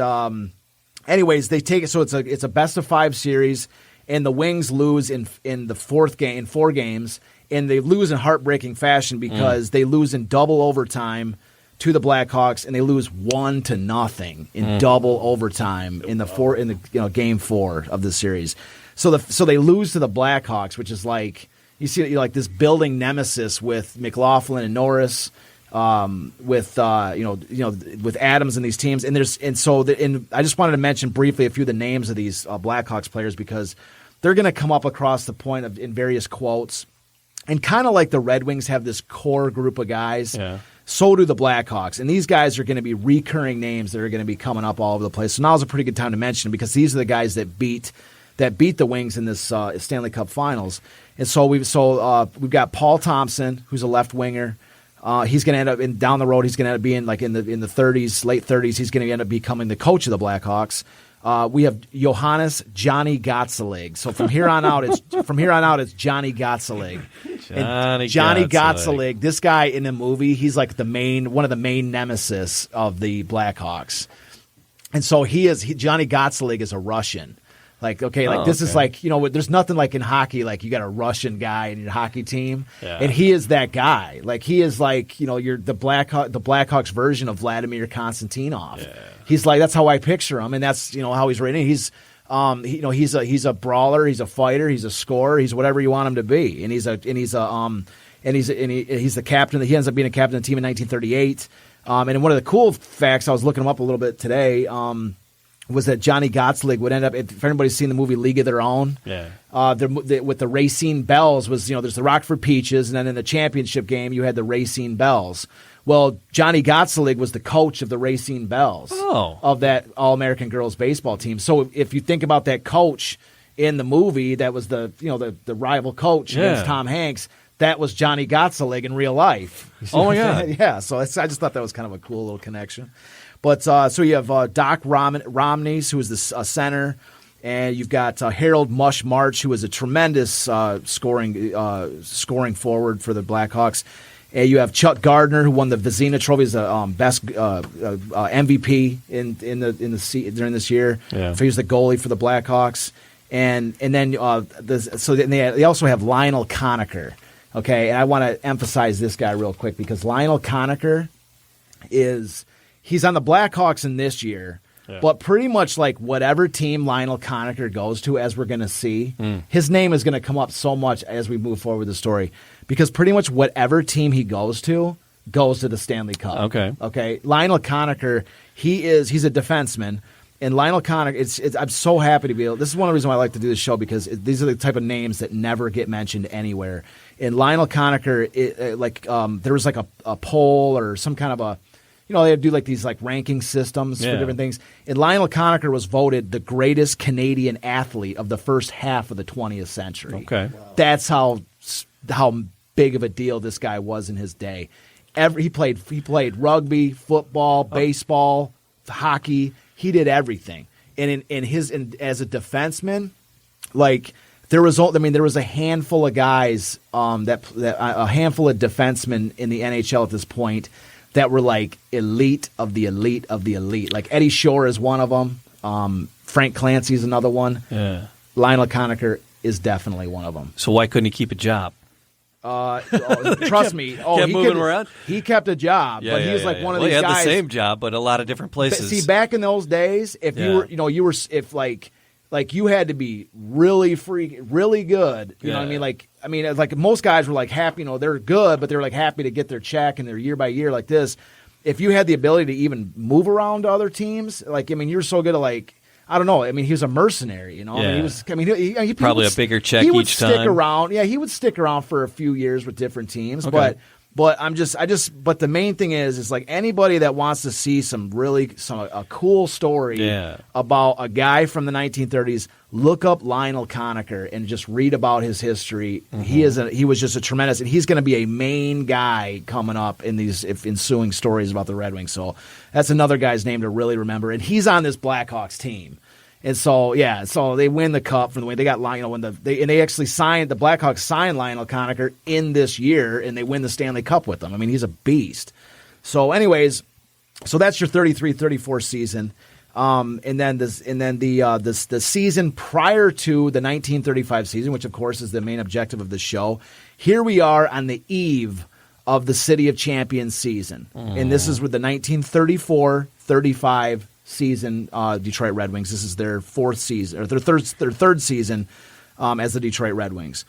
anyways, they take it. So it's a best of 5 series, and the Wings lose in the fourth game in 4 games. And they lose in heartbreaking fashion because they lose in double overtime to the Blackhawks, and they lose 1-0 in double overtime in game 4 of the series. So they lose to the Blackhawks, which is you see this building nemesis with McLaughlin and Norris, with Adams and these teams. And I just wanted to mention briefly a few of the names of these Blackhawks players because they're going to come up across the point in various quotes. And kind of like the Red Wings have this core group of guys, so do the Blackhawks. And these guys are going to be recurring names that are going to be coming up all over the place. So now's a pretty good time to mention because these are the guys that beat the Wings in this Stanley Cup Finals. And so we've got Paul Thompson, who's a left winger. He's going to end up down the road. He's going to end up being in the 30s, late 30s. He's going to end up becoming the coach of the Blackhawks. We have Johannes Johnny Gottselig. So from here on out, it's Johnny Gottselig. Johnny Gottselig. This guy in the movie, he's like one of the main nemesis of the Blackhawks. And so Johnny Gottselig is a Russian. Like, okay, like this is like, there's nothing like in hockey, like you got a Russian guy in your hockey team, and he is that guy. Like he is like, you're the Blackhawks version of Vladimir Konstantinov. Yeah. He's like, that's how I picture him, and that's how he's rated. He's he's a brawler, he's a fighter, he's a scorer, he's whatever you want him to be, and he's the captain. He ends up being a captain of the team in 1938. And one of the cool facts, I was looking him up a little bit today. Was that Johnny Gottslig would end up, if anybody's seen the movie League of Their Own, with the Racine Bells was, there's the Rockford Peaches, and then in the championship game you had the Racine Bells. Well, Johnny Gottslig was the coach of the Racine Bells of that All-American girls baseball team. So if you think about that coach in the movie, that was the rival coach against Tom Hanks, that was Johnny Gottslig in real life. Oh my God! Yeah, so I just thought that was kind of a cool little connection. But so you have Doc Romneys, who is the center, and you've got Harold Mush March, who is a tremendous scoring forward for the Blackhawks. And you have Chuck Gardner, who won the Vezina Trophy as the best MVP during this year. Yeah. So he was the goalie for the Blackhawks, and then they also have Lionel Conacher. Okay, and I want to emphasize this guy real quick because Lionel Conacher he's on the Blackhawks in this year, but pretty much like whatever team Lionel Conacher goes to, as we're going to see, his name is going to come up so much as we move forward with the story because pretty much whatever team he goes to the Stanley Cup. Okay. Lionel Conacher, he's a defenseman. And Lionel Conacher, I'm so happy to be able. This is one of the reasons why I like to do this show because these are the type of names that never get mentioned anywhere. And Lionel Conacher, there was like a poll or some kind of a, they do like these like ranking systems for different things. And Lionel Conacher was voted the greatest Canadian athlete of the first half of the 20th century. Okay, that's how big of a deal this guy was in his day. He played rugby, football, baseball, hockey. He did everything, and as a defenseman, like there was a handful of guys a handful of defensemen in the NHL at this point that were like elite of the elite of the elite. Like Eddie Shore is one of them. Frank Clancy is another one. Yeah. Lionel Conacher is definitely one of them. So why couldn't he keep a job? Trust me. Kept moving around? He kept a job, but he was like one of these guys. He had the same job, but a lot of different places. See, back in those days, if you had to be really good. You know what I mean? Like most guys were like happy. They're good, but they're like happy to get their check and they're year by year like this. If you had the ability to even move around to other teams, you were so good at I don't know. I mean, he was a mercenary, Yeah. He probably a bigger check each time. He would stick around. Yeah, he would stick around for a few years with different teams. Okay. But but the main thing is like anybody that wants to see a cool story about a guy from the 1930s, look up Lionel Conacher and just read about his history. Mm-hmm. He was just a tremendous, and he's going to be a main guy coming up in these ensuing stories about the Red Wings. So that's another guy's name to really remember, and he's on this Blackhawks team. And so they win the cup from the way they got Lionel they actually the Blackhawks signed Lionel Conacher in this year, and they win the Stanley Cup with him. I mean, he's a beast. So, anyways, that's your 33-34 season, and then the season prior to the 1935 season, which of course is the main objective of the show. Here we are on the eve of the City of Champions season, and this is with the 1934-35 season, Detroit Red Wings. This is their fourth season, or their third season as the Detroit Red Wings.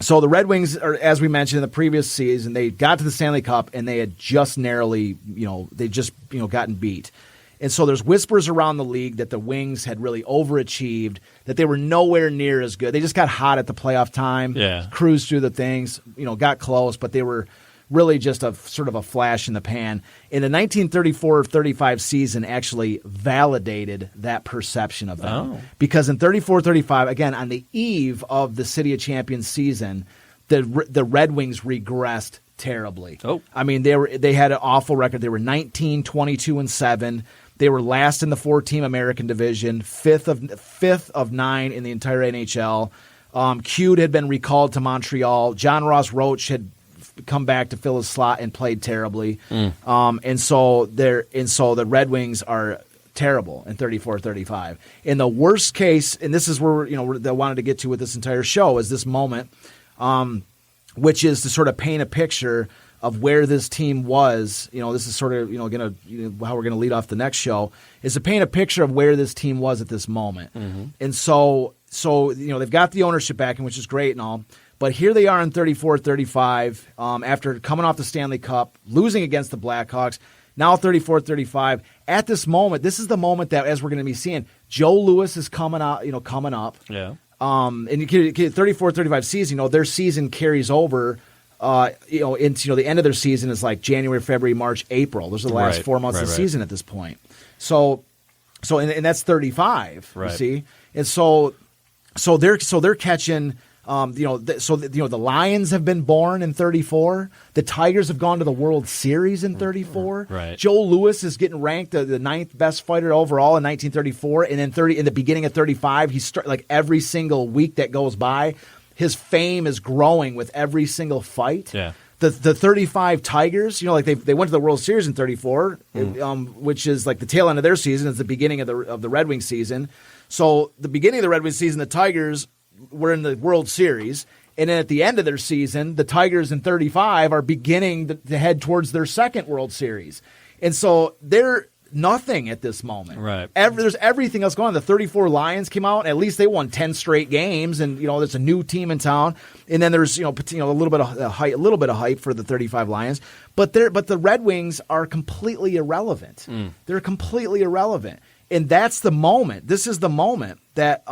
So the Red Wings, as we mentioned in the previous season, they got to the Stanley Cup and they had just narrowly, gotten beat. And so there's whispers around the league that the Wings had really overachieved, that they were nowhere near as good. They just got hot at the playoff time, cruised through the things, got close, but they were really just a sort of a flash in the pan. In the 1934-35 season actually validated that perception of them. Oh. Because in 34-35, again, on the eve of the City of Champions season, the Red Wings regressed terribly. Oh. I mean, they had an awful record. They were 19-22-7. They were last in the 4-team American Division, fifth of 9 in the entire NHL. Cute had been recalled to Montreal. John Ross Roach had come back to fill his slot and played terribly. And so the Red Wings are terrible in 34-35. In the worst case, and this is where I wanted to get to with this entire show, is this moment, which is to sort of paint a picture of where this team was. This is sort of how we're gonna lead off the next show, is to paint a picture of where this team was at this moment. Mm-hmm. And so they've got the ownership back, which is great and all. But here they are in 34-35 after coming off the Stanley Cup, losing against the Blackhawks. Now 34-35. At this moment, this is the moment that, as we're going to be seeing, Joe Louis is coming up. Yeah. And 34-35 season, their season carries over. Into the end of their season is like January, February, March, April. Those are the last 4 months of the season at this point. So that's 35. Right. You see, and so they're catching. The Lions have been born in 34. The Tigers have gone to the World Series in 34. Right. Joe Louis is getting ranked the 9th best fighter overall in 1934, and then in the beginning of 35, like every single week that goes by, his fame is growing with every single fight. Yeah. The 35 Tigers, they went to the World Series in 34, which is like the tail end of their season. It's the beginning of the Red Wings season. So the beginning of the Red Wings season, the Tigers were in the World Series, and then at the end of their season, the Tigers in 35 are beginning to head towards their second World Series. And so they're nothing at this moment. Right. There's everything else going on. The 34 Lions came out, and at least they won 10 straight games, and there's a new team in town. And then there's a little bit of hype for the 35 Lions, but the Red Wings are completely irrelevant. They're completely irrelevant, and that's the moment. This is the moment that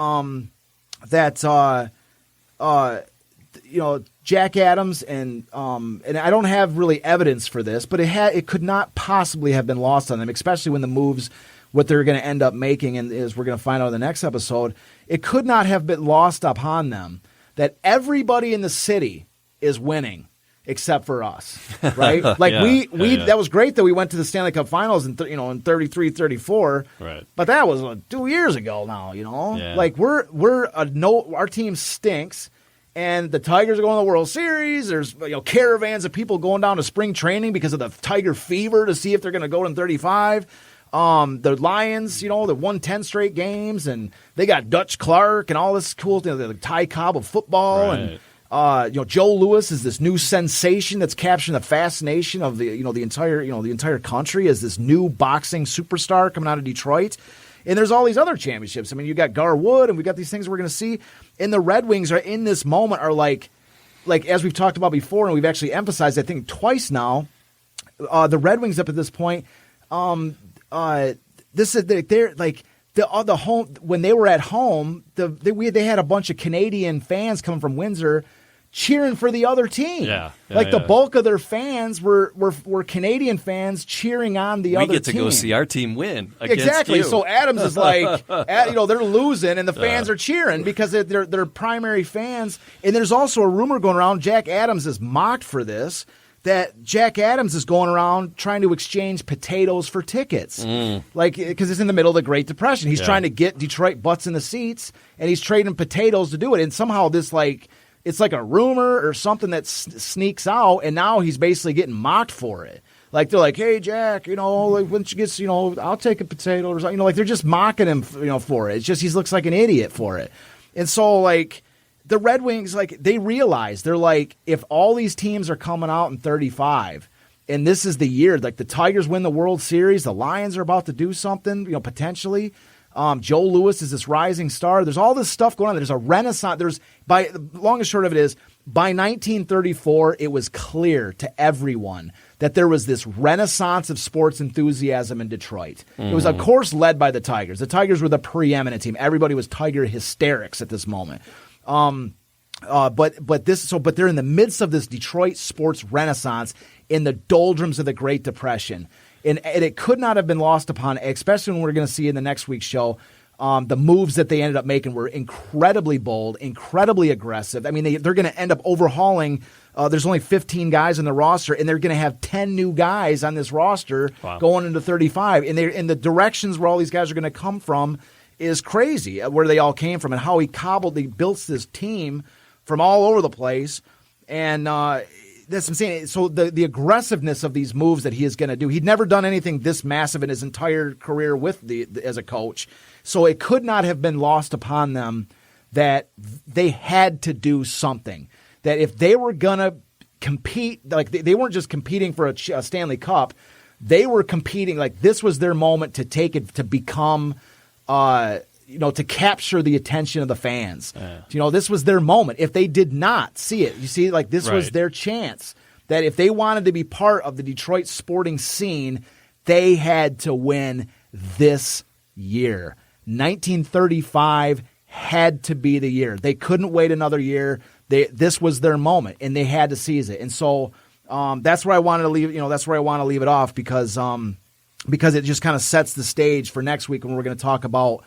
Jack Adams and I don't have really evidence for this, but it could not possibly have been lost on them, especially when the moves, what they're going to end up making, and as we're going to find out in the next episode, it could not have been lost upon them that everybody in the city is winning except for us, right? Like that was great that we went to the Stanley Cup Finals in 33-34, right? But that was 2 years ago now, Like our team stinks, and the Tigers are going to the World Series. There's caravans of people going down to spring training because of the Tiger fever to see if they're going to go in 35. The Lions, they won 10 straight games, and they got Dutch Clark and all this cool thing, the Ty Cobb of football, right. and Joe Louis is this new sensation that's capturing the fascination of the entire country as this new boxing superstar coming out of Detroit. And there's all these other championships. I mean, you got Garwood, and we got these things we're going to see. And the Red Wings are in this moment are like as we've talked about before, and we've actually emphasized, I think, twice now. The Red Wings up at this point, this is they're like the home when they were at home. They had a bunch of Canadian fans coming from Windsor cheering for the other team. The bulk of their fans were Canadian fans cheering on the other team. We get to go see our team win against exactly. you. So Adams is like, they're losing, and the fans are cheering because they're primary fans. And there's also a rumor going around. Jack Adams is mocked for this. That Jack Adams is going around trying to exchange potatoes for tickets, because it's in the middle of the Great Depression. He's trying to get Detroit butts in the seats, and he's trading potatoes to do it. And somehow this it's like a rumor or something that sneaks out, and now he's basically getting mocked for it. Like they're like, "Hey Jack, when she gets, I'll take a potato," or something. They're just mocking him, for it. It's just he looks like an idiot for it. And so the Red Wings, they realize they're like, if all these teams are coming out in 35, and this is the year, the Tigers win the World Series, the Lions are about to do something, potentially. Joe Louis is this rising star. There's all this stuff going on. There's a renaissance. The long and short of it is, by 1934, it was clear to everyone that there was this renaissance of sports enthusiasm in Detroit. It was, of course, led by the Tigers. The Tigers were the preeminent team. Everybody was Tiger hysterics at this moment. But they're in the midst of this Detroit sports renaissance in the doldrums of the Great Depression. And it could not have been lost upon, especially when we're going to see in the next week's show, the moves that they ended up making were incredibly bold, incredibly aggressive. I mean, they're going to end up overhauling. There's only 15 guys on the roster, and they're going to have 10 new guys on this roster going into 35. And the directions where all these guys are going to come from is crazy, where they all came from and how he built this team from all over the place. And that's what I'm saying. So the aggressiveness of these moves that he is going to do, he'd never done anything this massive in his entire career with as a coach. So it could not have been lost upon them that they had to do something. That if they were going to compete, like they weren't just competing for a Stanley Cup, they were competing, like this was their moment to take it, to become, to capture the attention of the fans. This was their moment. If they did not see it, you see, like this was their chance. That if they wanted to be part of the Detroit sporting scene, they had to win this year. 1935 had to be the year. They couldn't wait another year. This was their moment, and they had to seize it. And so that's where I wanted to leave. That's where I want to leave it off because it just kind of sets the stage for next week when we're going to talk about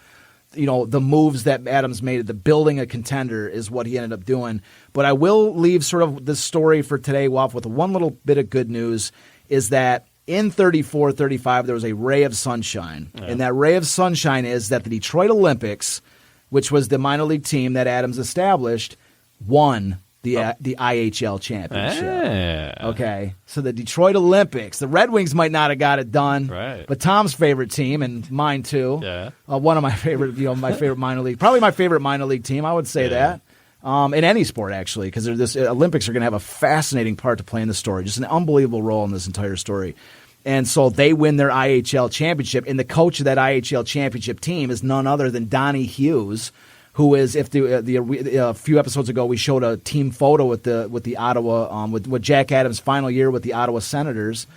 the moves that Adams made. The building a contender is what he ended up doing. But I will leave sort of the story for today off with one little bit of good news, is that in 34-35 there was a ray of sunshine, and that ray of sunshine is that the Detroit Olympics, which was the minor league team that Adams established, won the IHL championship. Okay, so the Detroit Olympics, the Red Wings might not have got it done, but Tom's favorite team and mine too. One of my favorite, my favorite minor league, probably my favorite minor league team. I would say that in any sport actually, because this Olympics are going to have a fascinating part to play in the story, just an unbelievable role in this entire story. And so they win their IHL championship, and the coach of that IHL championship team is none other than Donnie Hughes, who is, if a few episodes ago we showed a team photo with the Ottawa with Jack Adams' final year with the Ottawa Senators,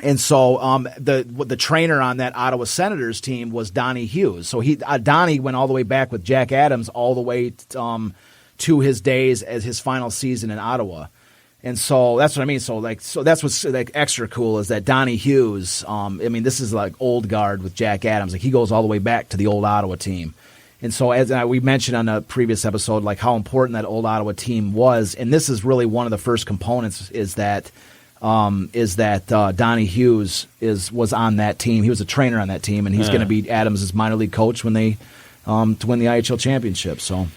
and so the trainer on that Ottawa Senators team was Donnie Hughes. So Donnie went all the way back with Jack Adams all the way to his days as his final season in Ottawa. And so that's what I mean. So that's what's like extra cool is that Donnie Hughes. This is like old guard with Jack Adams. Like he goes all the way back to the old Ottawa team. And so as we mentioned on a previous episode, like how important that old Ottawa team was. And this is really one of the first components is that Donnie Hughes was on that team. He was a trainer on that team, and he's going to be Adams' minor league coach when they to win the IHL championship. So,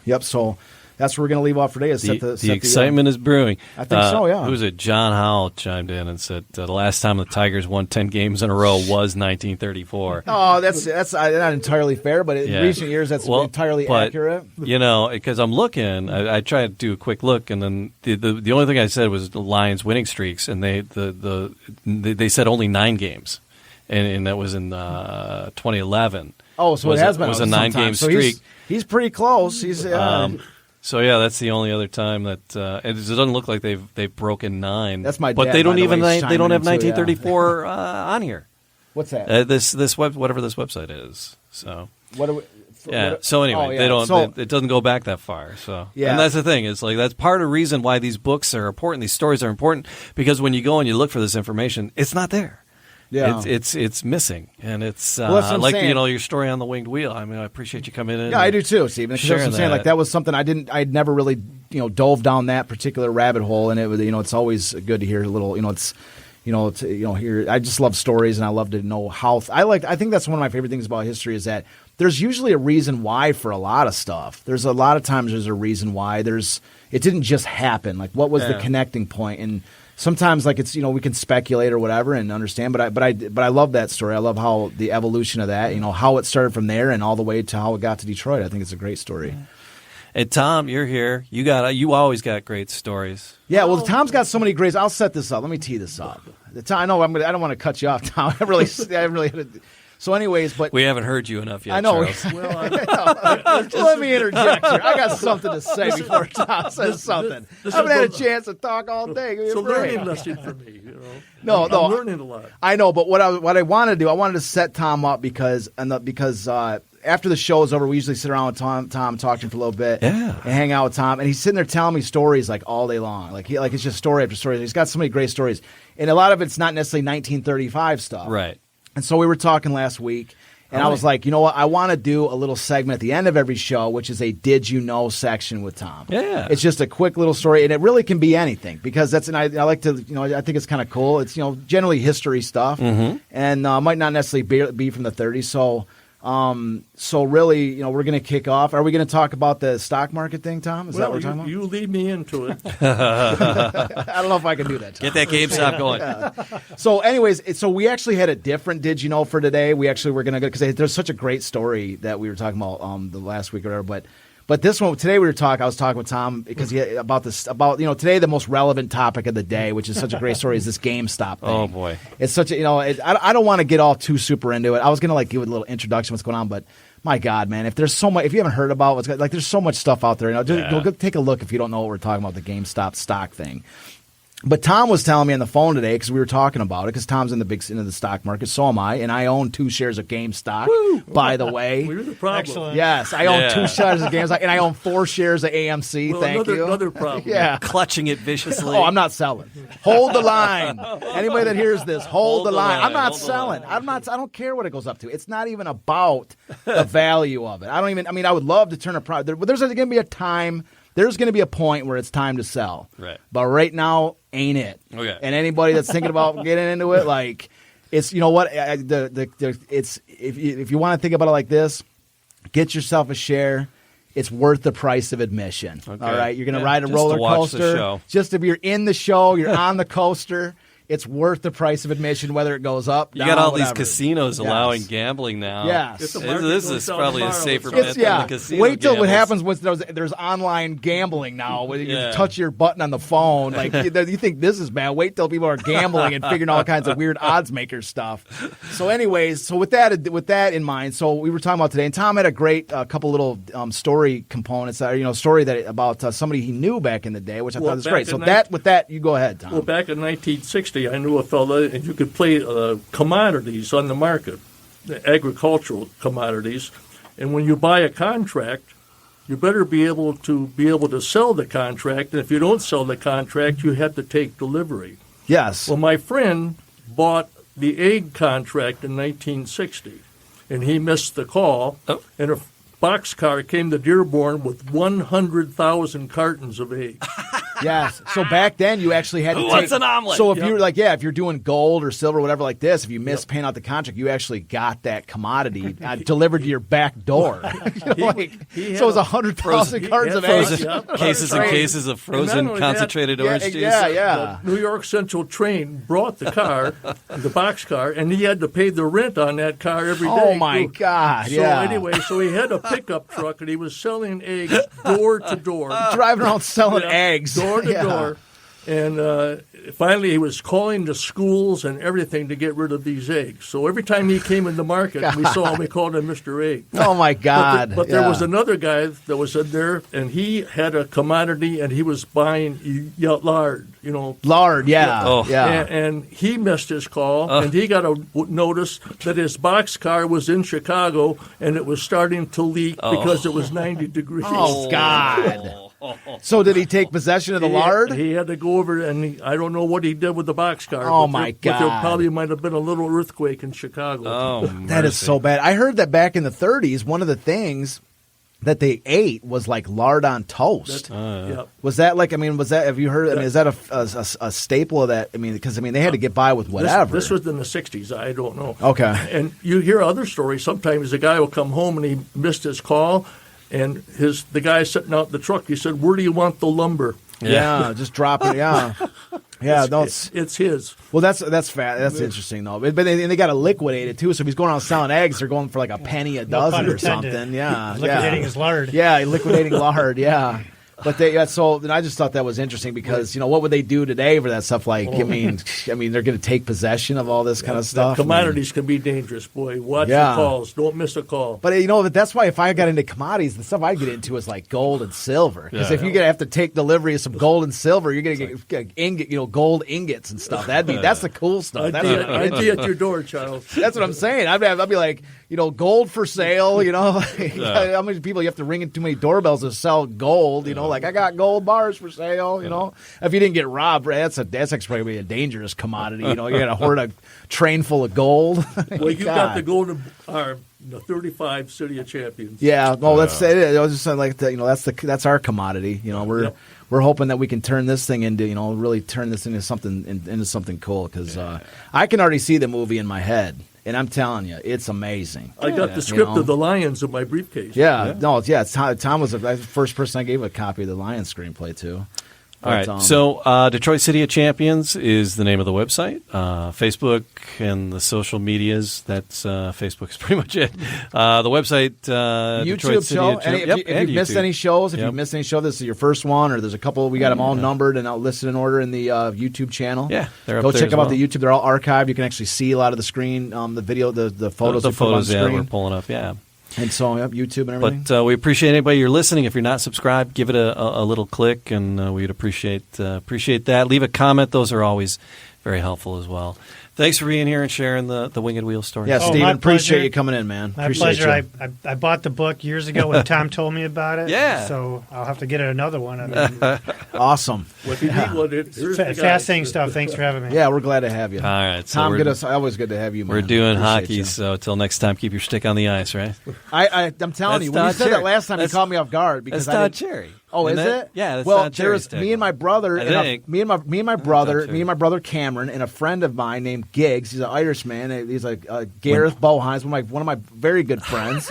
yep. So that's where we're going to leave off for today. Is the excitement is brewing. I think so, yeah. Who was it? John Howell chimed in and said the last time the Tigers won 10 games in a row was 1934. Oh, that's not entirely fair, but in recent years that's entirely accurate. Because I'm looking, I tried to do a quick look, and then the only thing I said was the Lions winning streaks, and they said only 9 games, and that was in 2011. Oh, so it has been a 9-game streak. So he's pretty close. He's. So yeah, that's the only other time that it doesn't look like they've broken 9. That's my dad. But they don't they don't have 1934 on here. What's that? Whatever this website is. So what do we? So anyway, they don't. It doesn't go back that far. So and that's the thing. It's like that's part of the reason why these books are important. These stories are important because when you go and you look for this information, it's not there. Yeah, it's missing, and it's like your story on the winged wheel. I mean, I appreciate you coming in. Yeah, I do too, Stephen. Because that's what I'm saying. Like that was something I'd never really dove down that particular rabbit hole, and it was it's always good to hear a little hear. I just love stories, and I love to know how. I think that's one of my favorite things about history is that there's usually a reason why for a lot of stuff. There's a lot of times there's a reason why. It didn't just happen. Like what was the connecting point and. Sometimes, like it's we can speculate or whatever and understand, but I love that story. I love how the evolution of that, how it started from there and all the way to how it got to Detroit. I think it's a great story. And Tom, you're here. You always got great stories. Yeah, well, Tom's got so many great. I'll set this up. Let me tee this up. I know I don't want to cut you off, Tom. I really. So, anyways, but we haven't heard you enough yet. I know. Charles. Let me interject here. I got something to say before Tom says something. I haven't had a chance to talk all day. It's a learning lesson for me. No, I'm learning a lot. I know, but what I wanted to do, I wanted to set Tom up because after the show is over, we usually sit around with Tom talking for a little bit, and hang out with Tom, and he's sitting there telling me stories like all day long, like it's just story after story. He's got so many great stories, and a lot of it's not necessarily 1935 stuff, right? And so we were talking last week, and I was like, you know what? I want to do a little segment at the end of every show, which is a "Did You Know" section with Tom. Yeah, it's just a quick little story, and it really can be anything because I like to, I think it's kind of cool. It's generally history stuff, and might not necessarily be from the 30s. So So really, we're going to kick off. Are we going to talk about the stock market thing, Tom? Is that what we're talking about? You lead me into it. I don't know if I can do that, Tom. Get that GameStop going. So anyways, so we actually had a different Did You Know for today. We actually were going to go, because there's such a great story that we were talking about the last week or whatever, but this one today I was talking with Tom because today the most relevant topic of the day, which is such a great story, is this GameStop thing. Oh boy, it's such a I don't want to get all too super into it. I was gonna give it a little introduction what's going on, but my God, man, if there's so much, if you haven't heard about there's so much stuff out there. Go take a look if you don't know what we're talking about, the GameStop stock thing. But Tom was telling me on the phone today, because we were talking about it, because Tom's into the stock market, so am I, and I own 2 shares of GameStop, by the way. We're the problem. Excellent. Yes, I own 2 shares of GameStop, and I own 4 shares of AMC, thank you. Another problem. Yeah. clutching it viciously. Oh, I'm not selling. Hold the line. Anybody that hears this, hold the line. I'm not selling. I don't care what it goes up to. It's not even about the value of it. I would love to turn a profit. But there's going to be a time. There's going to be a point where it's time to sell. Right. But right now, ain't it. Okay. And anybody that's thinking about getting into it, it's, it's if you want to think about it like this, get yourself a share. It's worth the price of admission. Okay. All right. You're going to ride a roller coaster. Just if you're in the show, you're on the coaster. It's worth the price of admission, whether it goes up, down, You got all whatever. these casinos allowing gambling now. Yes. This is probably a safer bet than the casino Wait till what gambles. happens when there's online gambling now. When you touch your button on the phone, you think this is bad. Wait till people are gambling and figuring all kinds of weird odds maker stuff. So, anyways, with that in mind, so we were talking about today, and Tom had a great couple little story components. Story that about somebody he knew back in the day, which I thought was great. So with that, you go ahead, Tom. Well, back in 1960. I knew a fella, and you could play commodities on the market, the agricultural commodities, and when you buy a contract, you better be able to sell the contract, and if you don't sell the contract, you have to take delivery. Yes. Well, my friend bought the egg contract in 1960, and he missed the call, and a boxcar came to Dearborn with 100,000 cartons of eggs. Yes. So back then, you actually had to What's an omelet? So if you're if you're doing gold or silver or whatever like this, if you miss paying out the contract, you actually got that commodity delivered to your back door. So it was 100,000 cartons of eggs. Cases and cases of frozen concentrated orange juice. Yeah. The New York Central train brought the car, the boxcar, and he had to pay the rent on that car every day. Oh, my God. So yeah. anyway, he had a pickup truck, and he was selling eggs door to door. Driving around selling eggs. Door to door. And finally, he was calling the schools and everything to get rid of these eggs. So every time he came in the market, we saw him, we called him Mr. Egg. Oh, my God. But there was another guy that was in there, and he had a commodity, and he was buying lard, Lard, yeah. Oh. Yeah. And he missed his call, and he got a notice that his boxcar was in Chicago, and it was starting to leak because it was 90 degrees. Oh, God. So did he take possession of the lard? He had to go over, and I don't know what he did with the boxcar. Oh, my God. But there probably might have been a little earthquake in Chicago. Oh, that is so bad. I heard that back in the 30s, one of the things that they ate was like lard on toast. Yeah. Was that have you heard, is that a staple of that? Because they had to get by with whatever. This was in the 60s. I don't know. Okay. And you hear other stories. Sometimes the guy will come home and he missed his call, and the guy sitting out the truck, he said, "Where do you want the lumber?" Yeah, just drop it. Yeah. Yeah, it's his. Well, that's interesting though. But they got to liquidate it too. So if he's going around selling eggs, they're going for like a penny a dozen or something. Yeah, liquidating his lard. Yeah, liquidating lard. Yeah. But so then I just thought that was interesting because what would they do today for that stuff? Like they're going to take possession of all this kind of stuff. Commodities can be dangerous, boy. Watch your calls. Don't miss a call. But that's why if I got into commodities, the stuff I get into is like gold and silver. Because if you're gonna have to take delivery of some gold and silver, you're gonna get gold ingots and stuff. That's the cool stuff. I'd be at your door, Charles. That's what I'm saying. I'd be like, gold for sale. How many people you have to ring in too many doorbells to sell gold? Like I got gold bars for sale. If you didn't get robbed, that's probably a dangerous commodity. You got to hoard a train full of gold. Well, you got the golden the 35 City of Champions. Yeah, well, that's it. I was just saying, like that's our commodity. We're hoping that we can turn this thing into really turn this into something cool because I can already see the movie in my head. And I'm telling you, it's amazing. I got the script You know? of the Lions in my briefcase. Yeah. Tom was the first person I gave a copy of the Lions screenplay to. All right. So Detroit City of Champions is the name of the website. Facebook and the social medias, that's Facebook's pretty much it. The website, YouTube Detroit City show. of Champions. If you've missed any shows, if Yep. you've missed any show, this is your first one, or there's a couple. We got them all numbered and listed in order in the YouTube channel. Yeah, they're up Go there check as them out well. the YouTube. They're all archived. You can actually see a lot of the screen, the video, the photos. The we put on photos, yeah, screen. we're pulling up, yeah. And so, YouTube and everything. But we appreciate anybody you're listening. If you're not subscribed, give it a little click, and we'd appreciate that. Leave a comment; those are always very helpful as well. Thanks for being here and sharing the Winged Wheel story. Yeah, Oh, Steven, my appreciate pleasure. you coming in, man. My Appreciate pleasure. you. I bought the book years ago when Tom told me about it. Yeah. So I'll have to get another one. I mean, Awesome. If you need one, here's the guy. fascinating stuff. Thanks for having me. Yeah, we're glad to have you. All right, so Tom, we're, always good to have you, man. we're doing Appreciate hockey, you. so till next time, keep your stick on the ice, right? I'm telling That's you, when you Don said that Cherry. last time, That's- you caught me off guard because That's I Todd didn't. Cherry. Oh, is Isn't it? Yeah, that's well, Todd Cherry's there's me and my brother, I and a- think. me and my brother Cameron, and a friend of mine named Giggs. He's an Irishman. And he's like Gareth Bohines, one of my very good friends.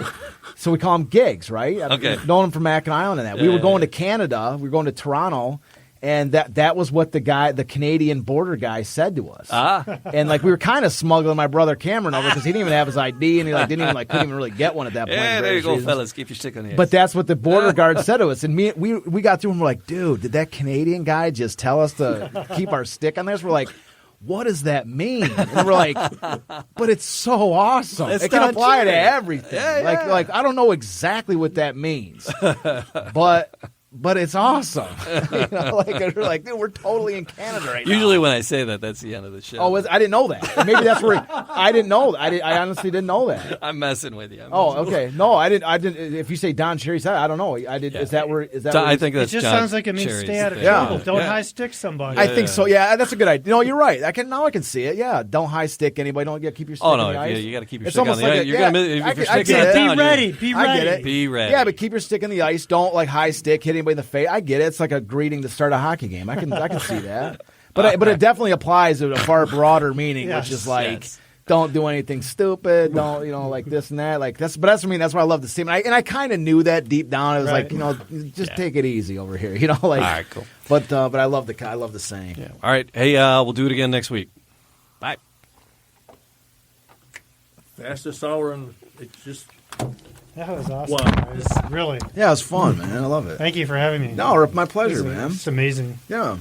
So we call him Giggs, right? Okay. I've known him from Mackinac Island and that. We were going to Canada. We were going to Toronto. And that was what the Canadian border guy said to us. And we were kind of smuggling my brother Cameron over because he didn't even have his ID and he couldn't even really get one at that point. Yeah, for there you various go, reasons. fellas. Keep your stick on the ice. But that's what the border guard said to us. And we got through and we're like, dude, did that Canadian guy just tell us to keep our stick on this? We're like, what does that mean? And we're like, but it's so awesome. It's it can Don apply to Cherry. everything. Yeah. I don't know exactly what that means. But it's awesome. We're like, dude, we're totally in Canada right now. Usually when I say that, that's the end of the show. Oh, I didn't know that. Maybe that's where I didn't know. I honestly didn't know that. I'm messing with you. Oh, okay. No, I didn't. If you say Don Cherry said, I don't know. I did. Yeah. Is that where? Is that? Don- where I think It that's just John sounds like it means Cherry's stay out of thing. trouble. Yeah. Don't Yeah. high stick somebody. I think so. Yeah, that's a good idea. No, you're right. I can see it. Yeah, don't high stick anybody. Don't keep your stick Oh, on no, the ice. you got to keep your It's stick on almost the like ice. You're gonna miss, if your I stick's get not it. down, Be ready. Be I get ready. it. Be ready. Yeah, but keep your stick in the ice. Don't high stick, hit anybody in the face. I get it. It's like a greeting to start a hockey game. I can see that. But it definitely applies to a far broader mening, which is Yes. don't do anything stupid. Don't like this and that. But that's what I mean. That's why I love the team. And I kind of knew that deep down. It was Right. just take it easy over here. All right, cool. But I love the saying. Yeah. All right. Hey, we'll do it again next week. Bye. Fastest hour, and it's just That was awesome. Wow. It was really. Yeah, it was fun, man. I love it. Thank you for having me. No, my pleasure, It's man. It's amazing. Yeah.